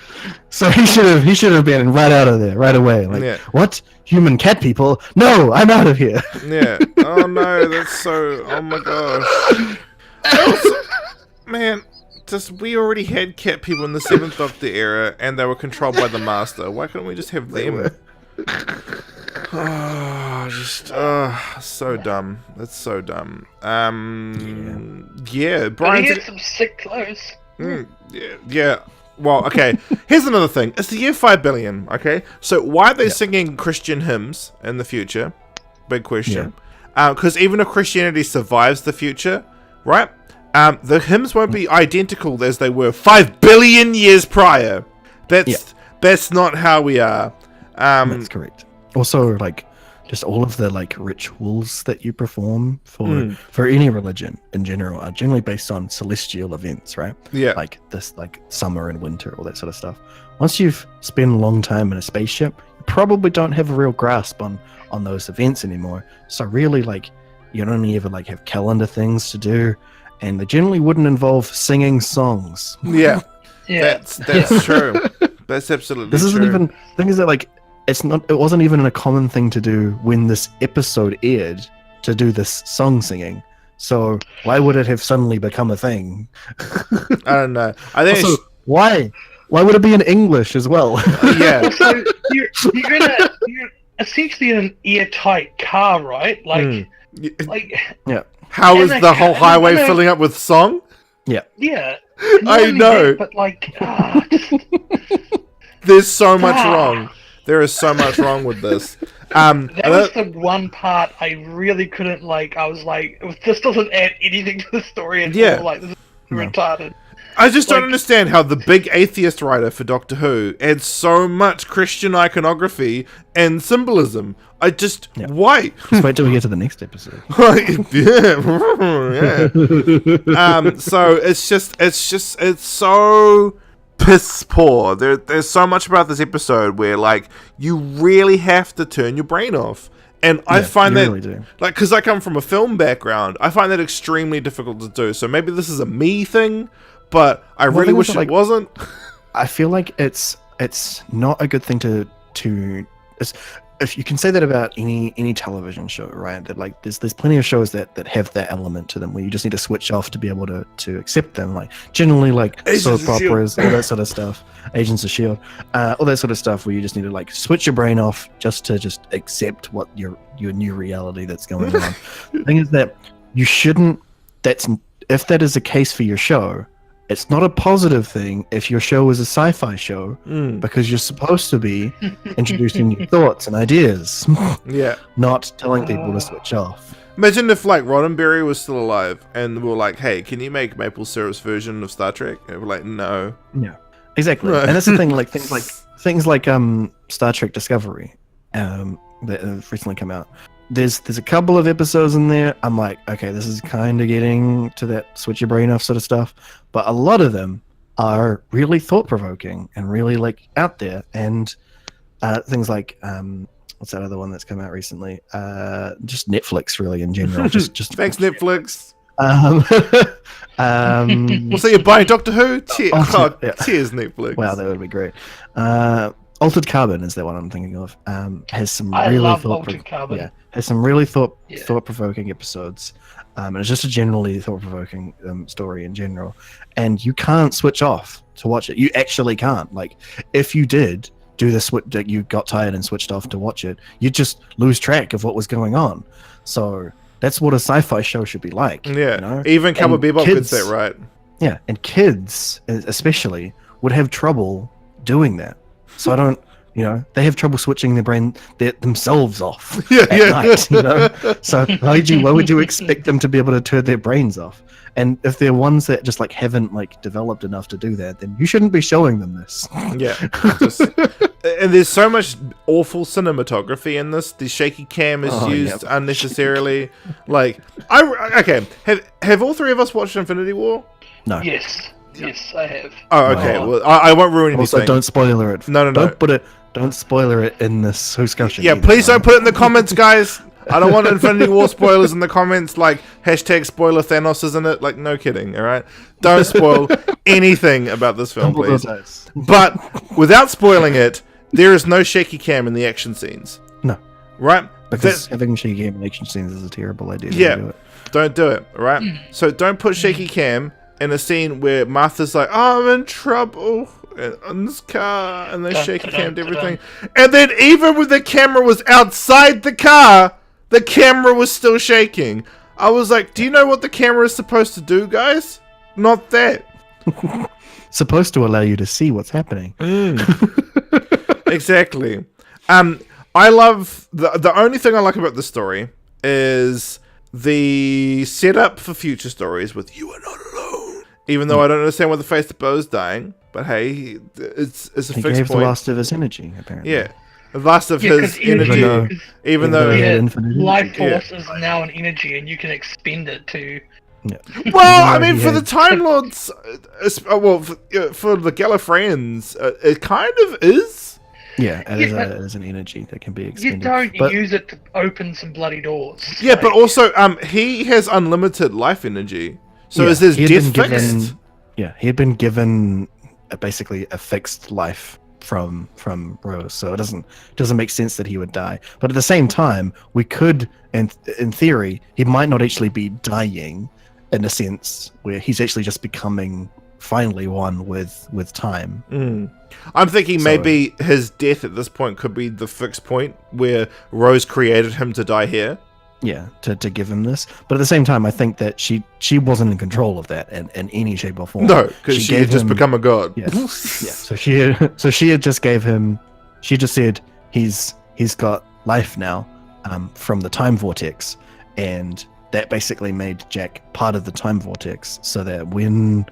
So he should have been right out of there right away. Like, what? Human cat people? No, I'm out of here. Yeah. Oh no, that's so. Oh my gosh. Man, we already had cat people in the 7th Doctor era, and they were controlled by the Master. Why couldn't we just have them? So dumb. That's so dumb. Yeah, Brian. But he had some sick clothes. Yeah. Well, okay. Here's another thing. It's the year 5 billion. Okay, so why are they singing Christian hymns in the future? Big question. Because even if Christianity survives the future, right? The hymns won't be identical as they were 5 billion years prior. That's not how we are. That's correct. Also, like, just all of the like rituals that you perform for any religion in general are generally based on celestial events, right? Yeah. Like this, like summer and winter, all that sort of stuff. Once you've spent a long time in a spaceship, you probably don't have a real grasp on those events anymore. So really, like, you only ever like have calendar things to do, and they generally wouldn't involve singing songs. Yeah. That's true. That's absolutely This isn't true. even thing is that like it wasn't even a common thing to do when this episode aired to do this song singing. So why would it have suddenly become a thing? I don't know. I think Also, why would it be in English as well? yeah. So you're essentially in an airtight car, right? Like, How is And the I whole can't- highway I know- filling up with song? yeah. I Not only know. that, but like, There's so much wrong. There is so much wrong with this. that was the one part I really couldn't like. I was like, this doesn't add anything to the story at all. Like, this is retarded. I just don't Like- understand how the big atheist writer for Doctor Who adds so much Christian iconography and symbolism. Why? Just wait till we get to the next episode. So it's so piss poor. There's so much about this episode where like you really have to turn your brain off. And I find you that, really do. like, because I come from a film background, I find that extremely difficult to do. So maybe this is a me thing, but I really wish it wasn't. I feel like it's not a good thing to if you can say that about any television show, right? That like there's plenty of shows that have that element to them where you just need to switch off to be able to accept them. Like generally like soap operas, all that sort of stuff, Agents of S.H.I.E.L.D., all that sort of stuff where you just need to like switch your brain off just to accept what your new reality that's going on. The thing is that you shouldn't. If that is the case for your show, it's not a positive thing if your show is a sci-fi show because you're supposed to be introducing new thoughts and ideas, not telling people to switch off. Imagine if like Roddenberry was still alive and we were like, "Hey, can you make maple syrup's version of Star Trek?" And we're like, "No." Yeah, exactly. Right. And that's the thing. Like things like Star Trek Discovery that have recently come out. There's a couple of episodes in there. I'm like, okay, this is kind of getting to that switch your brain off sort of stuff. But a lot of them are really thought provoking and really like out there. And things like what's that other one that's come out recently? Just Netflix, really in general. Just Thanks, Netflix. We'll see you buying Doctor Who. Cheers, cheers, Netflix. Wow, that would be great. Altered Carbon is the one I'm thinking of. Has some I really love Altered Carbon. Yeah, has some really thought-provoking episodes. And it's just a generally thought-provoking story in general. And you can't switch off to watch it. You actually can't. Like, if you did do this, you got tired and switched off to watch it, you'd just lose track of what was going on. So that's what a sci-fi show should be like. Yeah, you know? Even Cowboy Bebop gets that right. Yeah, and kids especially would have trouble doing that. So I don't, they have trouble switching their brain themselves off at night, So why would you expect them to be able to turn their brains off? And if they're ones that just like haven't like developed enough to do that, then you shouldn't be showing them this. Yeah. And there's so much awful cinematography in this. The shaky cam is used unnecessarily. Like, have all three of us watched Infinity War? No. Yes. Yes, I have. Oh, okay. Well, I won't ruin anything. Also, don't spoiler it. No. Don't spoiler it in this Whoscussion. Yeah, please don't put it in the comments, guys. I don't want Infinity War spoilers in the comments, like hashtag spoiler Thanos, isn't it? Like, no kidding, all right? Don't spoil anything about this film, please. But without spoiling it, there is no shaky cam in the action scenes. No. Right? Because having shaky cam in action scenes is a terrible idea. Yeah, don't do it, all right? So don't put shaky cam in a scene where Martha's like, oh, I'm in trouble in this car, and they shaky cammed everything. And then even when the camera was outside the car, the camera was still shaking. I was like, do you know what the camera is supposed to do, guys? Not that. Supposed to allow you to see what's happening. Exactly. I love the only thing I like about the story is the setup for future stories with "You Are Not Alone." Even though I don't understand why the face of Bo's dying, but hey, it's a he fixed gave point. the last of his energy, apparently. Yeah, the last of his energy. Even though life force is now an energy, and you can expend it to. Yeah. Well, I mean, for the Time Lords, for the Gallifreyans, it kind of is. Yeah, it is an energy that can be expended. You don't use it to open some bloody doors. Yeah, but also, he has unlimited life energy. So is his death fixed? Yeah, he had been given basically a fixed life from Rose, so it doesn't make sense that he would die. But at the same time, we could, in theory, he might not actually be dying, in a sense where he's actually just becoming finally one with time. I'm thinking maybe his death at this point could be the fixed point where Rose created him to die here. Yeah, to give him this. But at the same time, I think that she wasn't in control of that in any shape or form. No, because she had just become a god. Yeah. Yeah. So she had just gave him. She just said he's got life now, from the time vortex, and that basically made Jack part of the time vortex. So that when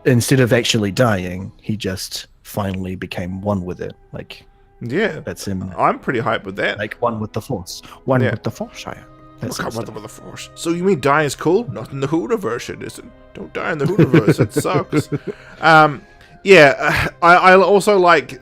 instead of actually dying, he just finally became one with it. Like, yeah, that's him. I'm pretty hyped with that. Like one with the Force. One with the Force, I am. With the Force. So you mean dying is cool? Not in the Whooniverse, it isn't. Don't die in the Whooniverse. It sucks. I also like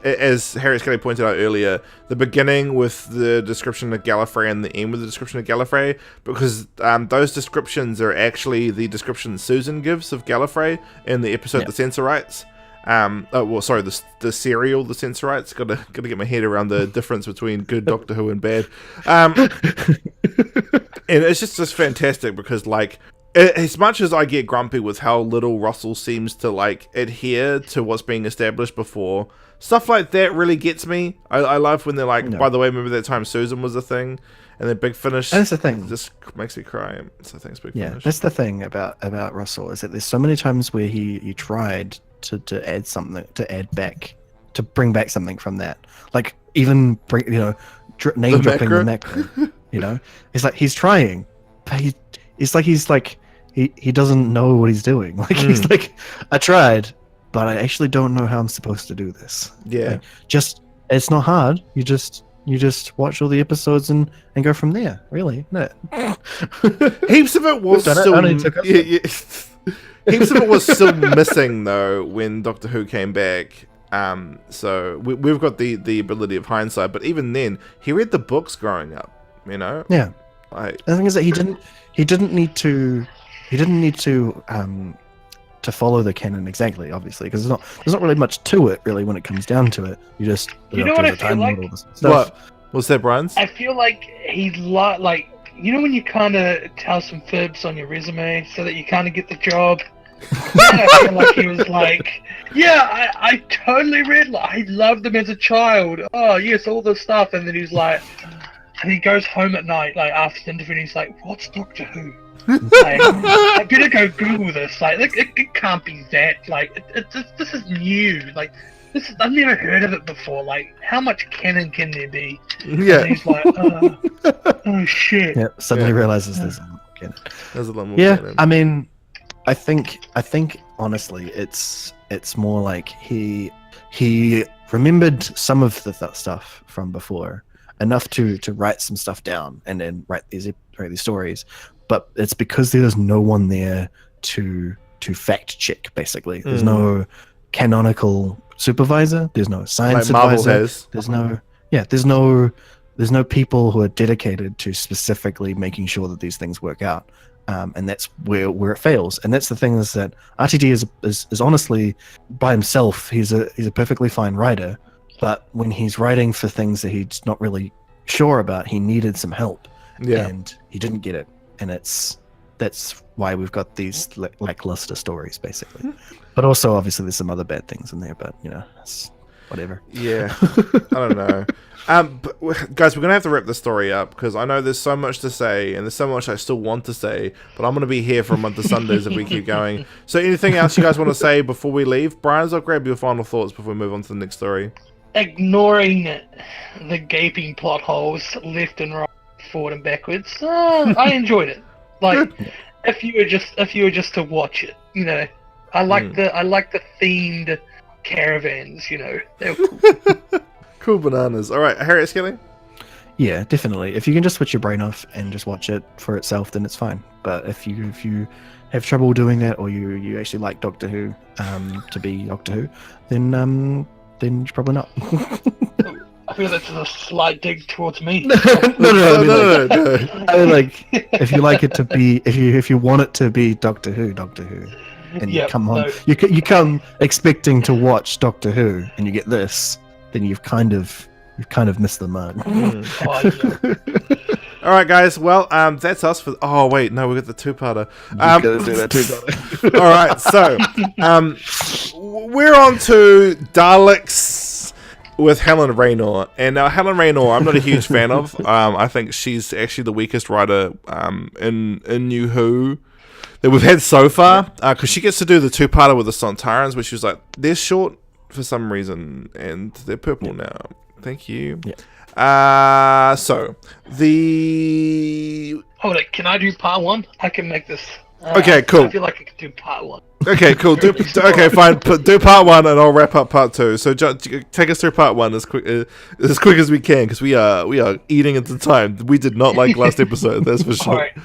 as Harry Skelly pointed out earlier, the beginning with the description of Gallifrey and the end with the description of Gallifrey, because those descriptions are actually the description Susan gives of Gallifrey in the episode The Sensorites. The serial, The Sensorites. Gotta get my head around the difference between good Doctor Who and bad. And it's just fantastic because, like, as much as I get grumpy with how little Russell seems to, like, adhere to what's being established before, stuff like that really gets me. I love when they're like, by the way, remember that time Susan was a thing? And then Big Finish. That's the thing. Just makes me cry. So thanks, Big Finish. That's the thing about Russell, is that there's so many times where he tried to add something, to bring back something from that. Like, even name dropping the macro. It's like he's trying, but he doesn't know what he's doing. Like, he's like, I tried, but I actually don't know how I'm supposed to do this. Yeah. Like, it's not hard. You just watch all the episodes and go from there. Really, no. Heaps of it was heaps of it was still missing though when Doctor Who came back. So we've got the ability of hindsight, but even then, he read the books growing up. Yeah. The thing is that he didn't need to follow the canon exactly, obviously, because there's not really much to it, really, when it comes down to it. You just know what I feel like? What's that, Brian? I feel like he's like, when you kind of tell some fibs on your resume so that you kind of get the job. I feel like he was like, I totally read. I loved them as a child. Oh yes, all this stuff, and then he's like, and he goes home at night, like after the interview, and he's like, "What's Doctor Who?" Like, I better go Google this. Like, it can't be that. Like, this is new. Like, I've never heard of it before. Like, how much canon can there be? Yeah. And he's like, oh shit. Yeah. Suddenly realizes there's a lot more canon. There's a lot more canon. I mean, I think honestly, it's more like he remembered some of the stuff from before, enough to write some stuff down and then write these stories. But it's because there's no one there to to fact check. Basically, there's no canonical supervisor. There's no science Like Marvel advisor. has. There's no people who are dedicated to specifically making sure that these things work out. And that's where it fails. And that's the thing, is that RTD is honestly, by himself, he's a perfectly fine writer, but when he's writing for things that he's not really sure about, he needed some help. Yeah. And he didn't get it. And that's why we've got these lackluster stories, basically. But also, obviously, there's some other bad things in there, but, it's whatever. Yeah. I don't know. But, guys, we're going to have to wrap this story up, because I know there's so much to say, and there's so much I still want to say, but I'm going to be here for a month of Sundays if we keep going. So anything else you guys want to say before we leave? Brian, I'll grab your final thoughts before we move on to the next story. Ignoring the gaping plot holes left and right, forward and backwards, I enjoyed it. Like, if you were just to watch it, I like the themed caravans, They were cool. Cool bananas. All right, Harriet Skilling? Yeah, definitely. If you can just switch your brain off and just watch it for itself, then it's fine. But if you have trouble doing that, or you actually like Doctor Who to be Doctor Who, then you're probably not. I feel that's a slight dig towards me. No. I mean, like, if you like it to be, if you want it to be Doctor Who, and you come on, you come expecting to watch Doctor Who, and you get this, then you've kind of missed the mark. All right, guys. Well, that's us for. Oh wait, no, we got the two-parter. Gotta do that two-parter. All right, so we're on to Daleks with Helen Raynor, and Helen Raynor, I'm not a huge fan of. I think she's actually the weakest writer in New Who that we've had so far, because she gets to do the two-parter with the Sontarans, which was like, they're short for some reason, and they're purple now. Thank you. Yeah. So the Hold it, can I do part one? I can make this. Okay, cool. I feel like I could do part one. Okay, cool. Okay, fine. Do part one, and I'll wrap up part two. So take us through part one as quick as we can, because we are eating into time. We did not like last episode, that's for sure. Alright.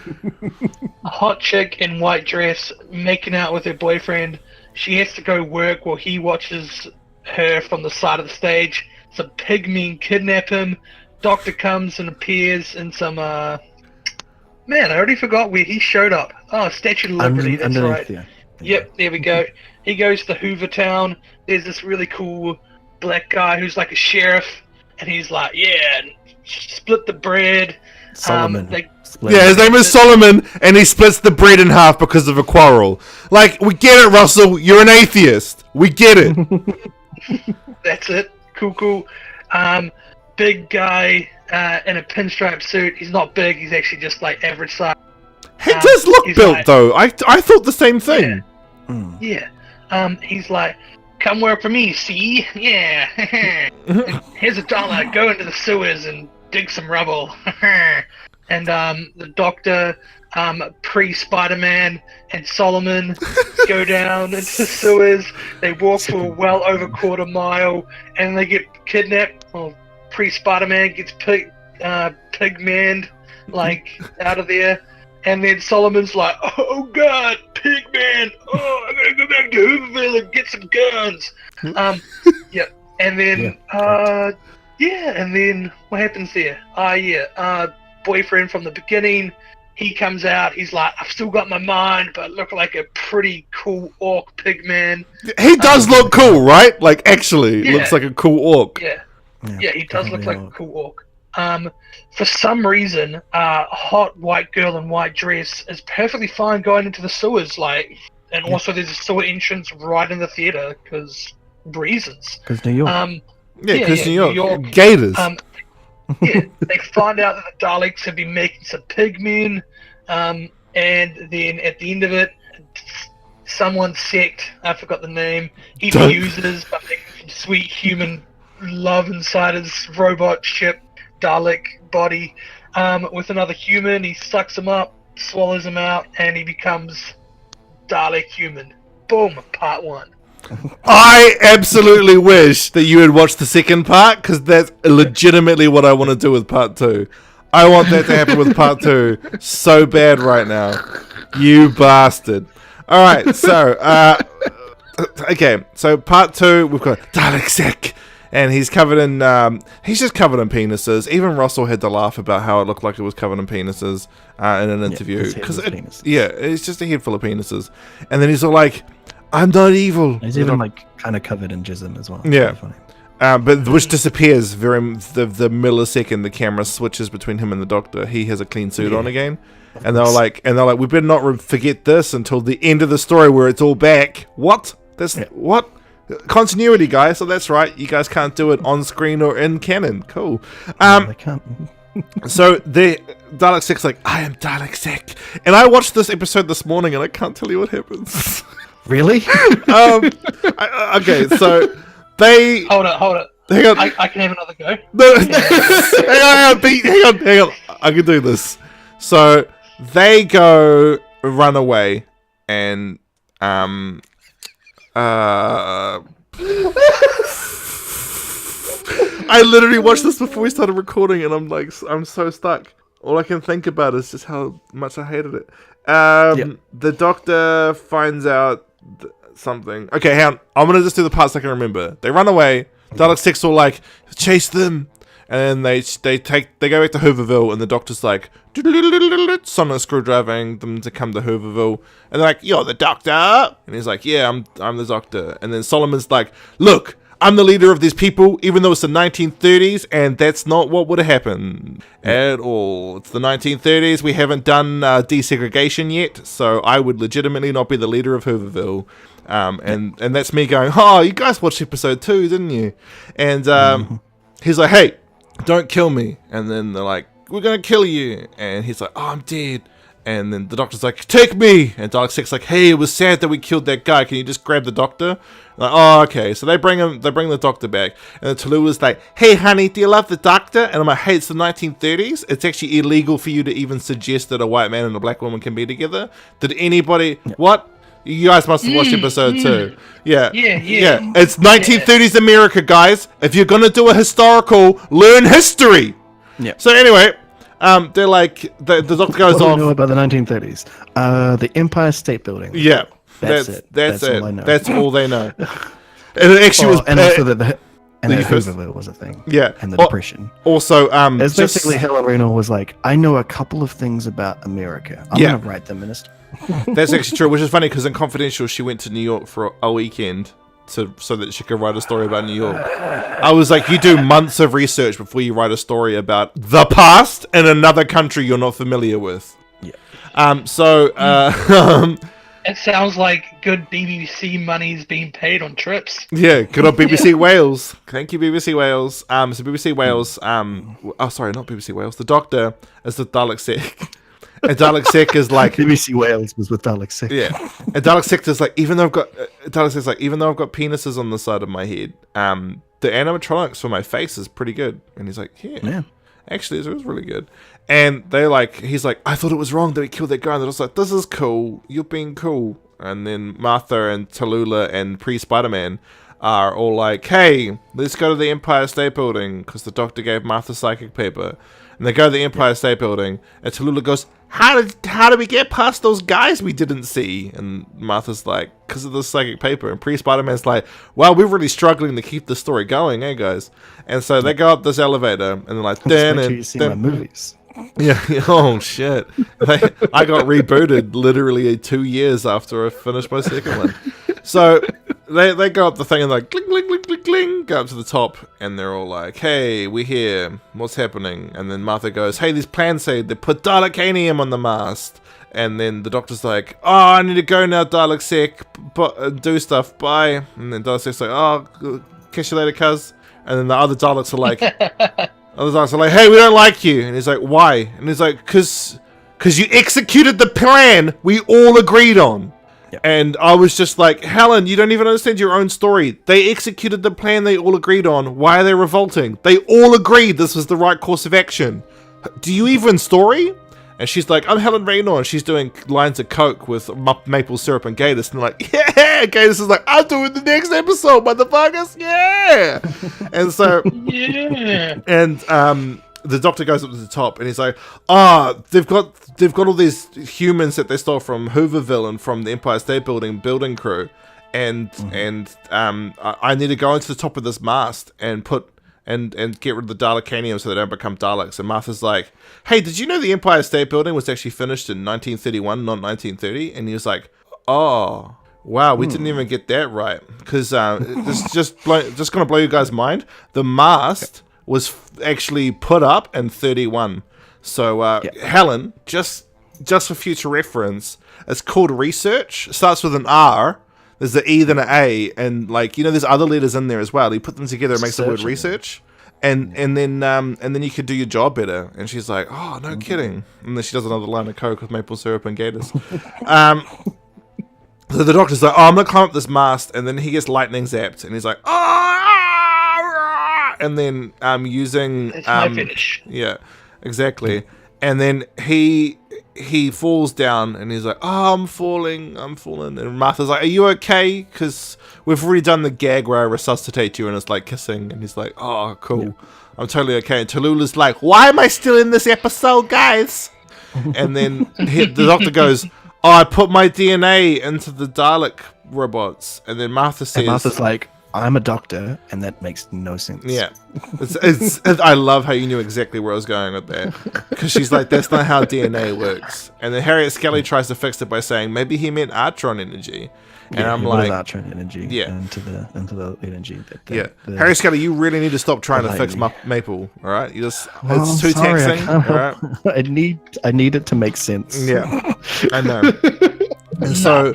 A hot chick in white dress making out with her boyfriend. She has to go work while he watches her from the side of the stage. Some pygmen kidnap him. Doctor comes and appears in some man, I already forgot where he showed up. Oh, Statue of Liberty, that's right. Yeah. Yep, there we go. He goes to Hoover Town. There's this really cool black guy who's like a sheriff, and he's like, yeah, split the bread. Solomon. Yeah, his name is Solomon, and he splits the bread in half because of a quarrel. Like, we get it, Russell. You're an atheist. We get it. That's it. Cool. Big guy in a pinstripe suit. He's not big. He's actually just like average size. He does look built, like, though. I thought the same thing. Yeah. He's like, come work for me, see? Yeah. Here's $1. Go into the sewers and dig some rubble. And the Doctor, pre-Spider-Man, and Solomon go down into the sewers. They walk for well over quarter mile, and they get kidnapped. Well, pre-Spider-Man gets pigmaned, like, out of there. And then Solomon's like, oh god, Pigman! Oh, I gotta go back to Hooverville and get some guns. Yeah. And then, and then what happens there? Boyfriend from the beginning, he comes out, he's like, I've still got my mind, but look like a pretty cool orc pigman. He does look cool, right? Like, actually, looks like a cool orc. Yeah, he does look like a cool orc. For some reason, a hot white girl in white dress is perfectly fine going into the sewers, like, and also there's a sewer entrance right in the theater, because reasons. Because New York. Because New York. Gators. They find out that the Daleks have been making some pigmen, and then at the end of it, someone's sect, I forgot the name, he fuses by making some sweet human love inside his robot ship Dalek body with another human. He sucks him up, swallows him out, and he becomes Dalek human. Boom, part one. I absolutely wish that you had watched the second part, because that's legitimately what I want to do with part two. I want that to happen with part two so bad right now. You bastard. All right, so okay, so part 2, we've got Dalek Sick, and he's covered in he's just covered in penises. Even Russell had to laugh about how it looked like it was covered in penises in an interview because it's just a head full of penises, and then he's all like, "I'm not evil." He's even like kind of covered in jism as well. Yeah. But which disappears the millisecond the camera switches between him and the Doctor. He has a clean suit on again, and they're like, we better not forget this until the end of the story where it's all back. What? What? Continuity, guys. So that's right. You guys can't do it on screen or in canon. Cool. They can't. So the Dalek Sick's like, I am Dalek Sick, and I watched this episode this morning, and I can't tell you what happens. Really? Okay, so. They hold it. Hang on. I can have another go. No, hang on. I can do this. So they go run away, and I literally watched this before we started recording, and I'm so stuck. All I can think about is just how much I hated it. The Doctor finds out. Something. Okay, hang on. I'm gonna just do the parts I can remember. They run away. Dalek Sick's all like, chase them, and then they go back to Hooverville, and the Doctor's like, sonic screwdriving them to come to Hooverville, and they're like, you're the Doctor, and he's like, yeah, I'm the Doctor, and then Solomon's like, look, I'm the leader of these people, even though it's the 1930s, and that's not what would have happened at all. It's the 1930s. We haven't done desegregation yet, so I would legitimately not be the leader of Hooverville. And that's me going, oh, you guys watched episode 2, didn't you? And he's like, hey, don't kill me. And then they're like, we're going to kill you. And he's like, oh, I'm dead. And then the Doctor's like, take me. And Dalek Sick's like, hey, it was sad that we killed that guy. Can you just grab the Doctor? Like, oh, okay. So they bring the Doctor back. And then Tallulah's like, hey, honey, do you love the Doctor? And I'm like, hey, it's the 1930s. It's actually illegal for you to even suggest that a white man and a black woman can be together. Did anybody... What? You guys must have watched episode 2. Yeah. It's 1930s America, guys. If you're going to do a historical, learn history. Yeah. So anyway... they're like the Doctor goes off. What do you know about the 1930s? The Empire State Building. Yeah, that's it. That's all I know. That's all they know. And it actually was, and also that Hooverville was a thing. Yeah, and the Depression. Also, it's basically Helen Reno was like, I know a couple of things about America. I'm gonna write them in a story. That's actually true, which is funny because in Confidential she went to New York for a weekend. So that she could write a story about New York. I was like, you do months of research before you write a story about the past in another country you're not familiar with. Yeah. It sounds like good BBC money's being paid on trips. Yeah, good on BBC Wales. Thank you, BBC Wales. So BBC Wales, sorry, not BBC Wales. The Doctor is the Dalek Sick. And Dalek Sick is like BBC Wales was with Dalek Sick. Yeah, and Dalek Sick is like, even though I've got penises on the side of my head, the animatronics for my face is pretty good. And he's like, yeah. Actually, it was really good. And he's like, I thought it was wrong that we killed that guy. And they're just like, this is cool. You're being cool. And then Martha and Tallulah and pre-Spider-Man are all like, hey, let's go to the Empire State Building because the Doctor gave Martha psychic paper. And they go to the Empire State Building, and Tallulah goes, how did we get past those guys we didn't see? And Martha's like, because of the psychic paper. And Pre-Spider-Man's like, well, we're really struggling to keep the story going, eh, guys? And so they go up this elevator, and they're like, you see my movies. Yeah. Oh shit! I got rebooted literally 2 years after I finished my second one. So they go up the thing and like cling, cling, cling, cling, cling, go up to the top, and they're all like, "Hey, we're here. What's happening?" And then Martha goes, "Hey, these plans say they put Dalekanium on the mast." And then the Doctor's like, "Oh, I need to go now, Dalek Sick. Do stuff. Bye." And then Dalek Sick's like, "Oh, catch you later, cuz." And then the other Daleks are like. Others are like, hey, we don't like you. And he's like, why? And he's like, because you executed the plan we all agreed on. Yep. And I was just like, Helen, you don't even understand your own story. They executed the plan they all agreed on. Why are they revolting? They all agreed this was the right course of action. Do you even story? And she's like, I'm Helen Raynor, and she's doing lines of coke with maple syrup and Gatus. And they're like, yeah! Gatus is like, I'm doing the next episode, motherfuckers! Yeah! And so... yeah! And the Doctor goes up to the top and he's like, they've got all these humans that they stole from Hooverville and from the Empire State Building crew, and I need to go into the top of this mast and put and get rid of the Dalekanium so they don't become Daleks. And Martha's like, hey, did you know the Empire State Building was actually finished in 1931, not 1930? And he was like, oh, wow, we didn't even get that right. Because this is just going to blow you guys' mind. The mast was actually put up in 31. So Helen, just for future reference, it's called research. It starts with an R. There's an E, then an A, and there's other letters in there as well. You put them together, it makes the word research, and then you could do your job better. And she's like, oh, no kidding. And then she does another line of coke with maple syrup and gators. So the Doctor's like, oh, I'm gonna climb up this mast, and then he gets lightning zapped, and he's like, oh, and then using That's my finish. Yeah, exactly. And then he falls down and he's like, oh, I'm falling. And Martha's like, are you okay? Because we've already done the gag where I resuscitate you and it's like kissing. And he's like, oh, cool. Yeah. I'm totally okay. And Tallulah's like, why am I still in this episode, guys? And then the Doctor goes, oh, I put my DNA into the Dalek robots. And then Martha says... And Martha's like, I'm a doctor, and that makes no sense. Yeah. I love how you knew exactly where I was going with that. Because she's like, that's not how DNA works. And then Harriet Skelly tries to fix it by saying, maybe he meant Artron energy. And I'm like... Artron energy into the energy. Harriet Skelly, you really need to stop trying to fix Maple, all right? It's too taxing, all right? I need it to make sense. Yeah, I know. And so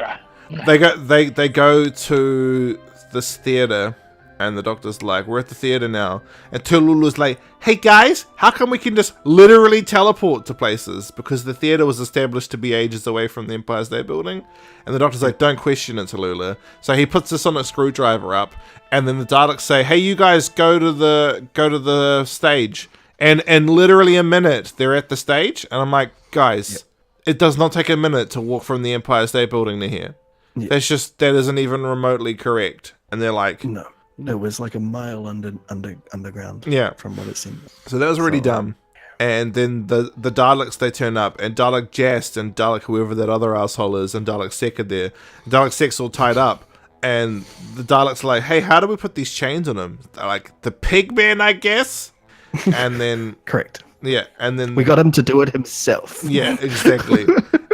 they go to this theater, and the Doctor's like, we're at the theater now, and Tallulah's like, hey guys, how come we can just literally teleport to places? Because the theater was established to be ages away from the Empire State Building. And the Doctor's like, don't question it, Tallulah. So he puts the sonic screwdriver up, and then the Daleks say, hey, you guys go to the stage, and in literally a minute they're at the stage. And I'm like, guys, it does not take a minute to walk from the Empire State Building to here. That isn't even remotely correct. And they're like, no, it was like a mile underground. Yeah, from what it seemed. So that was really dumb. And then the Daleks, they turn up, and Dalek Jast and Dalek whoever that other asshole is, and Dalek Sek are there. Dalek Sek's all tied up, and the Daleks are like, hey, how do we put these chains on him? They're like, the pigman, I guess. And then correct. Yeah, and then we got him to do it himself. Yeah, exactly.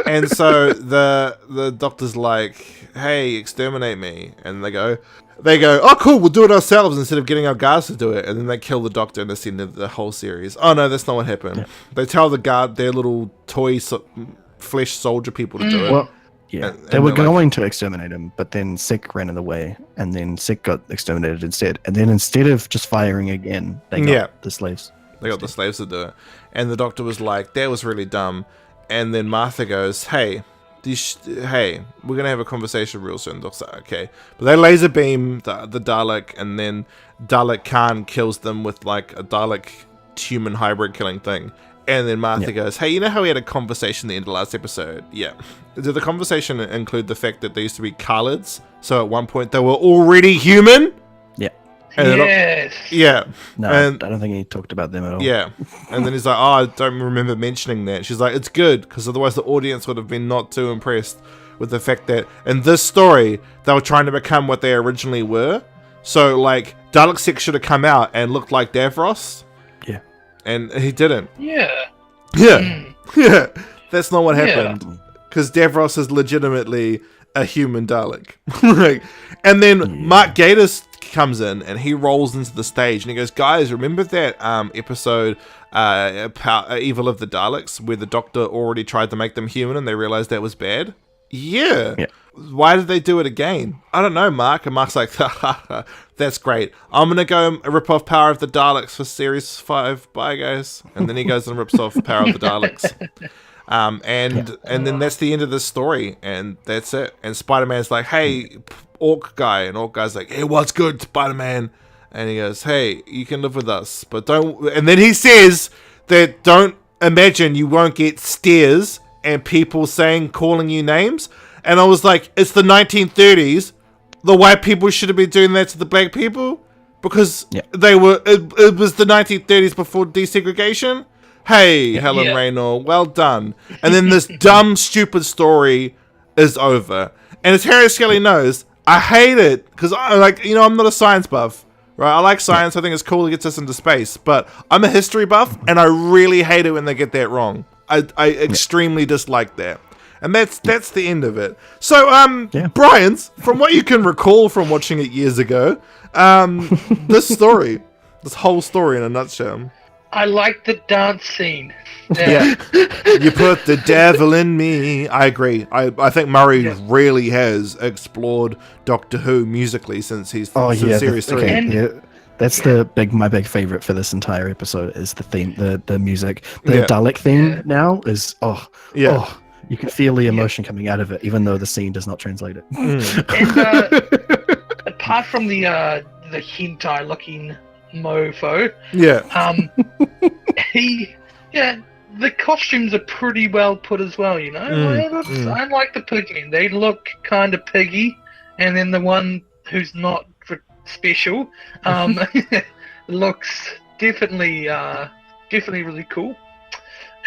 And so the Doctor's like, hey, exterminate me. And they go, oh cool, we'll do it ourselves instead of getting our guards to do it. And then they kill the Doctor, and that's the end of the whole series. Oh no, that's not what happened. Yeah. They tell the guard, their little toy flesh soldier people to do it. Well, yeah, they were going to exterminate him, but then Sek ran in the way, and then Sek got exterminated instead. And then instead of just firing again, they got the slaves. They got the slaves to do it. And the Doctor was like, that was really dumb. And then Martha goes, hey, we're going to have a conversation real soon. Doc's like, okay. But they laser beam the Dalek, and then Dalek Khan kills them with like a Dalek human hybrid killing thing. And then Martha goes, hey, you know how we had a conversation at the end of the last episode? Yeah. Did the conversation include the fact that they used to be Khalids? So at one point they were already human? Yeah. And yes. No, I don't think he talked about them at all. Yeah. And then he's like, oh, I don't remember mentioning that. She's like, it's good, because otherwise the audience would have been not too impressed with the fact that in this story, they were trying to become what they originally were. So, like, Dalek Sek should have come out and looked like Davros. Yeah. And he didn't. Yeah. Yeah. That's not what happened. Because Davros is legitimately a human Dalek. And then Mark Gatiss comes in and he rolls into the stage and he goes, guys, remember that episode Evil of the Daleks where the Doctor already tried to make them human and they realized that was bad? Yeah. Why did they do it again? I don't know, Mark. And Mark's like, that's great. I'm going to go rip off Power of the Daleks for Series 5. Bye, guys. And then he goes and rips off Power of the Daleks. And then that's the end of the story, and that's it. And Spider-Man's like, hey, Orc Guy. And Orc Guy's like, hey, what's good, Spider-Man? And he goes, hey, you can live with us, but don't... And then he says that don't imagine you won't get stares and people calling you names. And I was like, it's the 1930s. The white people should have been doing that to the black people. because Yeah. it was the 1930s before desegregation. Hey, Helen Raynor, well done. And then this dumb, stupid story is over. And as Harry Skelly knows, I hate it because I'm not a science buff, right? I like science. I think it's cool. It gets us into space, but I'm a history buff, and I really hate it when they get that wrong. I extremely dislike that. And that's the end of it. So, Brian's, from what you can recall from watching it years ago, this whole story in a nutshell. I like the dance scene. Yeah. You put the devil in me. I agree. I think Murray really has explored Doctor Who musically since he's Series 3. That's my big favorite for this entire episode is the theme, the music. The Dalek theme now is you can feel the emotion coming out of it, even though the scene does not translate it. And apart from the hentai looking mofo, the costumes are pretty well put as well, you know. I like the pigmen. They look kind of piggy, and then the one who's not special looks definitely really cool.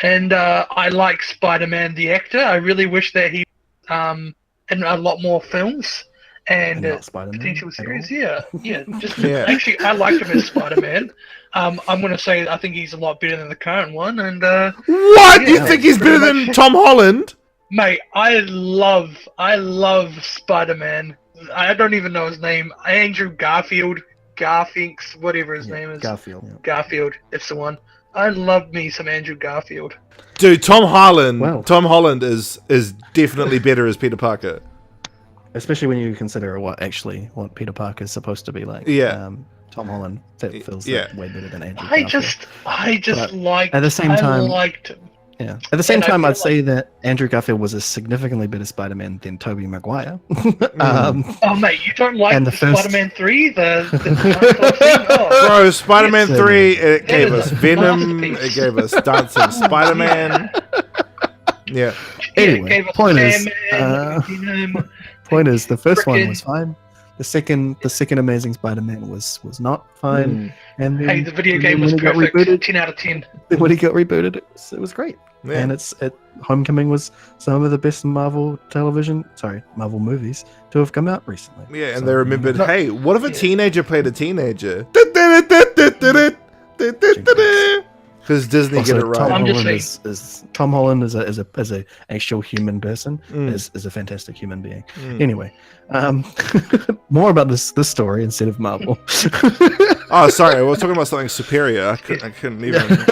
And I like Spider-Man the actor. I really wish that he in a lot more films and potential series. Actually, I liked him as Spider-Man. I'm going to say I think he's a lot better than the current one. And what? You think he's better than Tom Holland? Mate, I love Spider-Man. I don't even know his name. Andrew Garfield, Garfinks, whatever his name is. Garfield. Yeah. Garfield, it's the one. I love me some Andrew Garfield. Dude, Tom Holland is definitely better as Peter Parker. Especially when you consider what Peter Parker is supposed to be like. Yeah. Tom Holland feels like way better than Andrew Garfield. I just liked at the same time. I liked him. Yeah. At the same time, I'd say that Andrew Garfield was a significantly better Spider-Man than Tobey Maguire. Oh, mate, you don't like the Spider-Man 3? Bro, Spider-Man 3, it gave us Venom, it gave us Dancing Spider-Man. Yeah. Anyway, point is, the first one was fine. The second Amazing Spider-Man was not fine. And then, the video game was perfect. 10 out of 10. When he got rebooted, it was great. Yeah. And Homecoming was some of the best Marvel movies to have come out recently. Yeah, and they remembered, hey, what if a teenager played a teenager? Because Disney get it right. Tom Holland is a actual human person is a fantastic human being. Anyway, more about this story instead of Marvel. Oh, sorry, I was talking about something superior. I couldn't even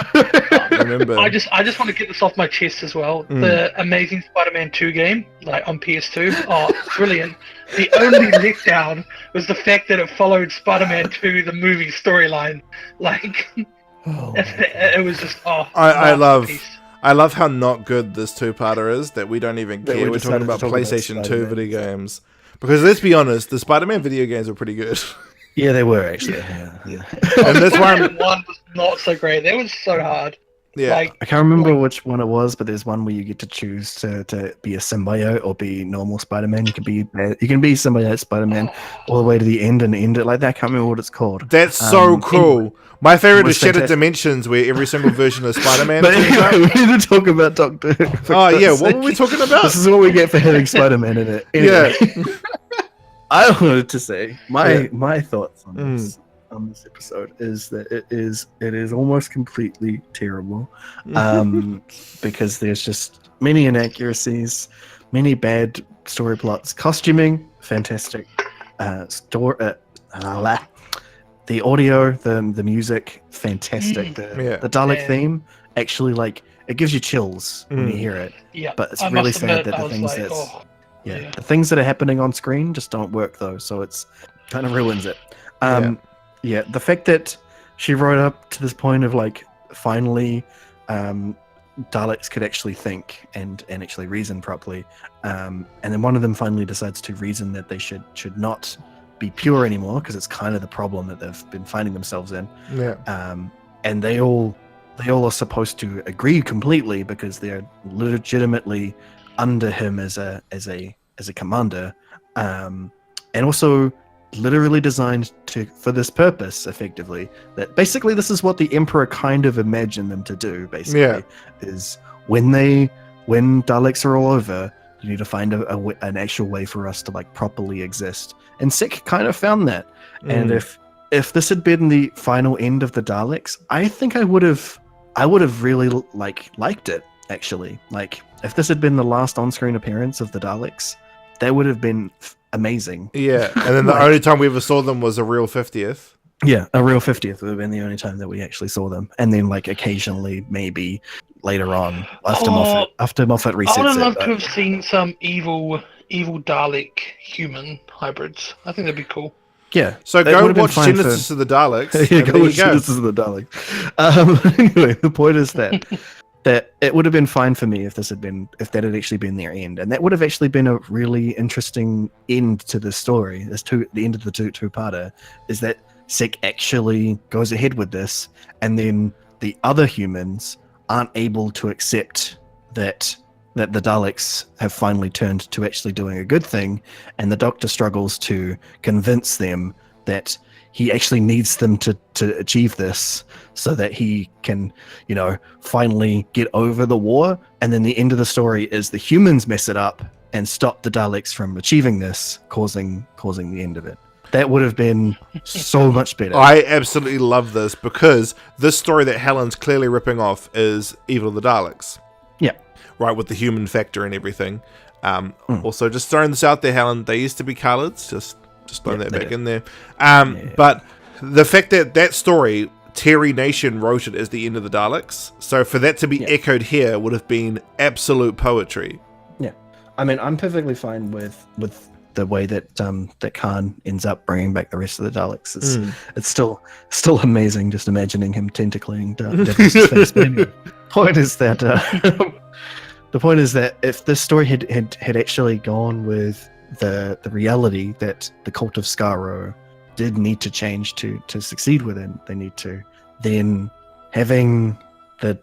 remember. I just want to get this off my chest as well. The Amazing Spider-Man 2 game, like on PS2, brilliant. The only letdown was the fact that it followed Spider-Man 2, the movie storyline. Like. It was just I love how not good this two-parter is that we don't even care. We're talking about PlayStation 2 video games because let's be honest, the Spider-Man video games were pretty good. Yeah, they were actually. Yeah. And this one was not so great. That was so hard. Yeah, I can't remember which one it was, but there's one where you get to choose to be a symbiote or be normal Spider-Man. You can be symbiote Spider-Man all the way to the end and end it like that. I can't remember what it's called. That's so cool. My favorite is Shattered Dimensions, where every single version of Spider-Man. But anyway, we need to talk about Doctor Who. Oh yeah, what were we talking about? This is what we get for having Spider-Man in it. Anyway, I wanted to say my thoughts on this. On this episode is that it is almost completely terrible, because there's just many inaccuracies, many bad story plots. Costuming, fantastic. The audio, the music, fantastic. The Dalek theme, actually, like, it gives you chills when you hear it. Yeah, but it's really sad that the things that are happening on screen just don't work though, so it's kind of ruins it. Yeah, the fact that she wrote up to this point of like finally Daleks could actually think and actually reason properly, and then one of them finally decides to reason that they should not be pure anymore because it's kind of the problem that they've been finding themselves in. And they all are supposed to agree completely because they're legitimately under him as a commander, and also literally designed for this purpose, effectively. That basically this is what the Emperor kind of imagined them to do, basically. Is when Daleks are all over, you need to find an actual way for us to like properly exist. And Sick kind of found that. And if this had been the final end of the Daleks, I think I would have really liked it, actually. Like, if this had been the last on-screen appearance of the Daleks, that would have been amazing. Yeah, and then the only time we ever saw them was a real 50th. Yeah, a real 50th would have been the only time that we actually saw them. And then, like, occasionally, maybe later on, after Moffat resets I would it. love to have seen some evil Dalek human hybrids. I think that'd be cool. Yeah. So go watch Genesis of the Daleks. Yeah, go watch Genesis of the Daleks. Anyway, the point is that it would have been fine for me if that had actually been their end, and that would have actually been a really interesting end to the story. The end of the two-parter is that Sick actually goes ahead with this, and then the other humans aren't able to accept that the Daleks have finally turned to actually doing a good thing, and the Doctor struggles to convince them that he actually needs them to achieve this so that he can, finally get over the war. And then the end of the story is the humans mess it up and stop the Daleks from achieving this, causing the end of it. That would have been so much better. I absolutely love this, because this story that Helen's clearly ripping off is Evil of the Daleks. Yeah. Right, with the human factor and everything. Also, just throwing this out there, Helen, they used to be colours. Just throwing that back in there. But the fact that story, Terry Nation wrote it as the end of the Daleks. So for that to be echoed here would have been absolute poetry. Yeah. I mean, I'm perfectly fine with the way that that Khan ends up bringing back the rest of the Daleks. It's still amazing just imagining him tentacling Devil's face. But anyway, the point is that if this story had actually gone with the reality that the cult of Skaro did need to change to succeed within, they need to, then having the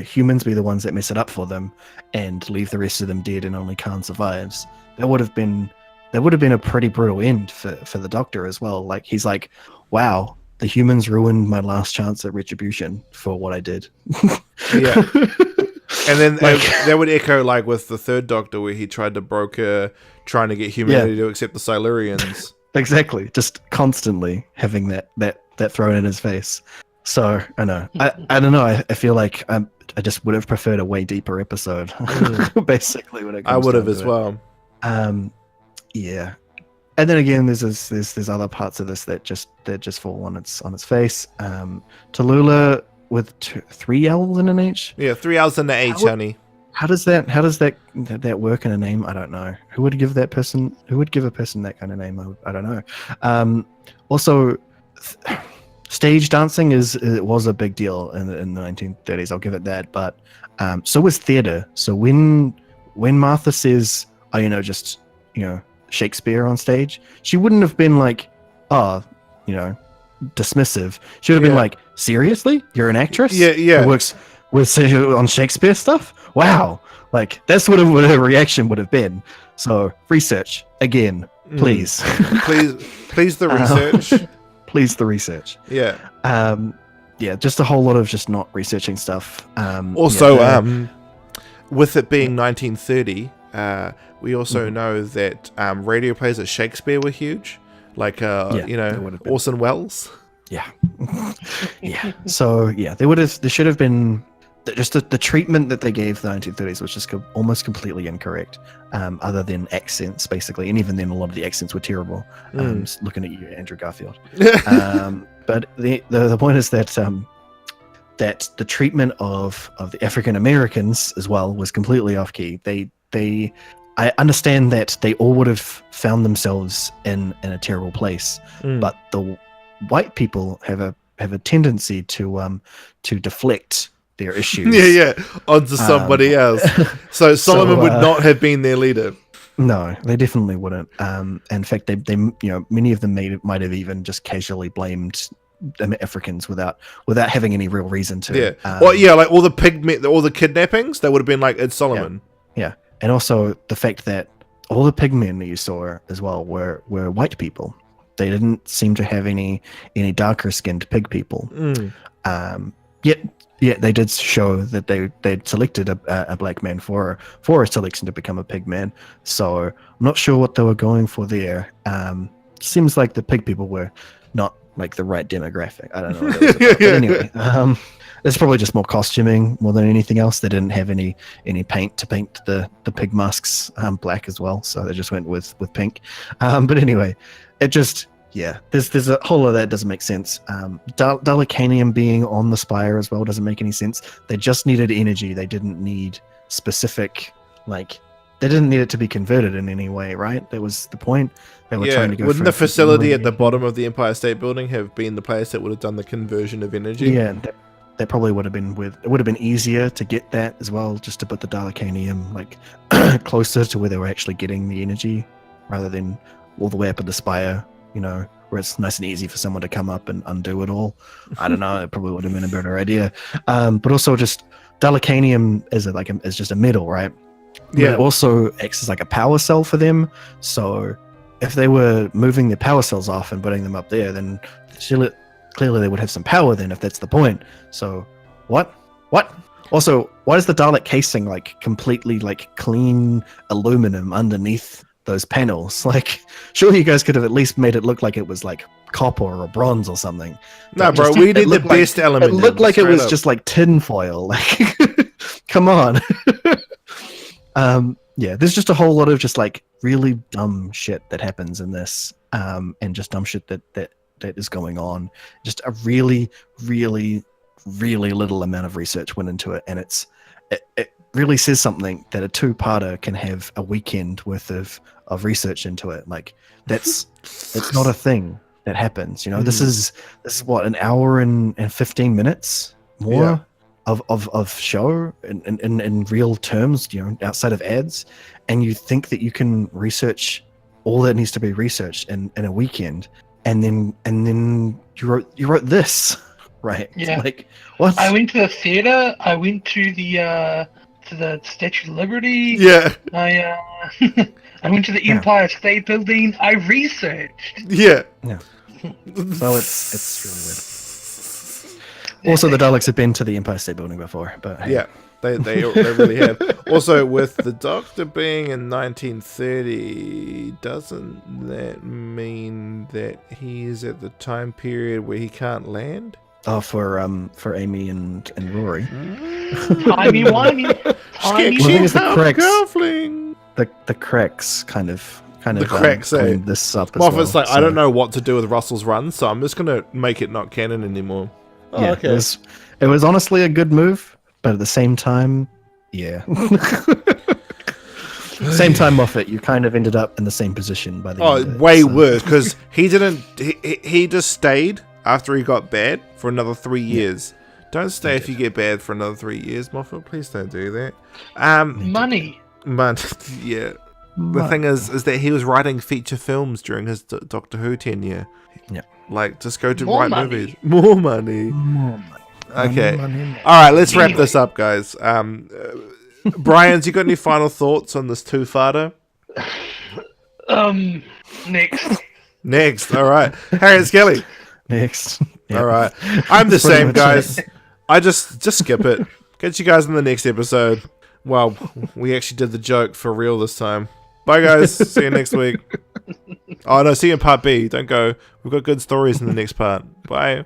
humans be the ones that mess it up for them and leave the rest of them dead and only Khan survives, that would have been a pretty brutal end for the Doctor as well. Like, he's like, wow, the humans ruined my last chance at retribution for what I did. Yeah. And then that would echo like with the third Doctor, where he tried to broker trying to get humanity to accept the Silurians. Exactly. Just constantly having that thrown in his face. So I know. I don't know. I feel like I just would have preferred a way deeper episode. Basically, when it comes I would have to as well. Yeah. And then again, there's other parts of this that just fall on its face. Tallulah with 3 L's in an H. Yeah, 3 L's in the H, honey. How does that work in a name? I don't know. Who would give a person that kind of name? I don't know. Also, stage dancing was a big deal in the 1930s. I'll give it that. But so was theater. So when Martha says, just Shakespeare on stage, she wouldn't have been like, dismissive. She would have been like, seriously, you're an actress? Yeah. Who works on Shakespeare stuff? Wow. Like, that's what her reaction would have been. So research again, please. please the research. Please the research. Yeah. Just a whole lot of just not researching stuff. With it being 1930, we also know that radio plays at Shakespeare were huge. Like, Orson Welles. Yeah. Yeah. So, there should have been just the treatment that they gave the 1930s was just almost completely incorrect, other than accents, basically. And even then, a lot of the accents were terrible. Looking at you, Andrew Garfield. But the point is that that the treatment of the African Americans as well was completely off key. I understand that they all would have found themselves in a terrible place, but the white people have a tendency to deflect their issues. Onto somebody else. So Solomon would not have been their leader. No, they definitely wouldn't. In fact, they many of them might have even just casually blamed Africans without having any real reason to. Like all the kidnappings, they would have been like, it's Solomon. Yeah. And also the fact that all the pigmen that you saw as well were white people. they didn't seem to have any darker skinned pig people. Yet they did show that they'd selected a black man for a selection to become a pig man. So I'm not sure what they were going for there. Seems like the pig people were not like the right demographic. I don't know what it was about. But anyway, it's probably just more costuming more than anything else. They didn't have any paint to paint the pig masks black as well, so they just went with pink. But anyway, it just there's a whole lot of that doesn't make sense. Dalekanium being on the spire as well doesn't make any sense. They just needed energy. They didn't need specific they didn't need it to be converted in any way, right? That was the point. They were trying to go. Wouldn't the facility at the bottom of the Empire State Building have been the place that would have done the conversion of energy? Yeah, that probably would have been it would have been easier to get that as well, just to put the Dalekanium closer to where they were actually getting the energy, rather than all the way up at the spire, where it's nice and easy for someone to come up and undo it all. I don't know. It probably would have been a better idea. But also, just Dalekanium is just a metal, right? Yeah. But it also acts as like a power cell for them. So if they were moving their power cells off and putting them up there, then clearly they would have some power then, if that's the point. So what? Also, why is the Dalek casing completely clean aluminum underneath those panels? Surely you guys could have at least made it look like it was copper or bronze or something. No, bro, we did the best element. It looked like it was just tin foil. Come on. There's just a whole lot of just really dumb shit that happens in this, and just dumb shit that is going on. Just a really, really, really little amount of research went into it, and it really says something that a two-parter can have a weekend worth of research into it. It's not a thing that happens. This is what, an hour and 15 minutes more of show in real terms, outside of ads, and you think that you can research all that needs to be researched in a weekend, and then you wrote this, right? Yeah. What? I went to the theater. I went to the Statue of Liberty. Yeah. I went to the Empire State Building. I researched. Yeah. Yeah. So it's really weird. Also, the Daleks have been to the Empire State Building before, but hey. Yeah, they really have. Also, with the Doctor being in 1930, doesn't that mean that he is at the time period where he can't land? Oh, for Amy and Rory. Timey-wimey. I think it's the cracks. Girlfling. The cracks kind of the cracks. cleaned this up as Moffat's well. I don't know what to do with Russell's run, so I'm just gonna make it not canon anymore. Oh, yeah, okay. It was honestly a good move, but at the same time, yeah. Same time, Moffat, you kind of ended up in the same position by the end of it, way worse, because he didn't. He just stayed after he got bad for another 3 years. Don't stay if you get bad for another 3 years, Moffat. Please don't do that. Money. Yeah. The thing is that he was writing feature films during his Doctor Who tenure. Yeah. Just go to More write money. movies. More money. More money. Okay. Money. All right, let's wrap this up, guys. Brian's, you got any final thoughts on this two-farter? Next. All right. Harriet Skelly. Next. All right. I'm the same, guys. I just skip it. Catch you guys in the next episode. Well, we actually did the joke for real this time. Bye, guys. See you next week. Oh, no, see you in part B. Don't go. We've got good stories in the next part. Bye.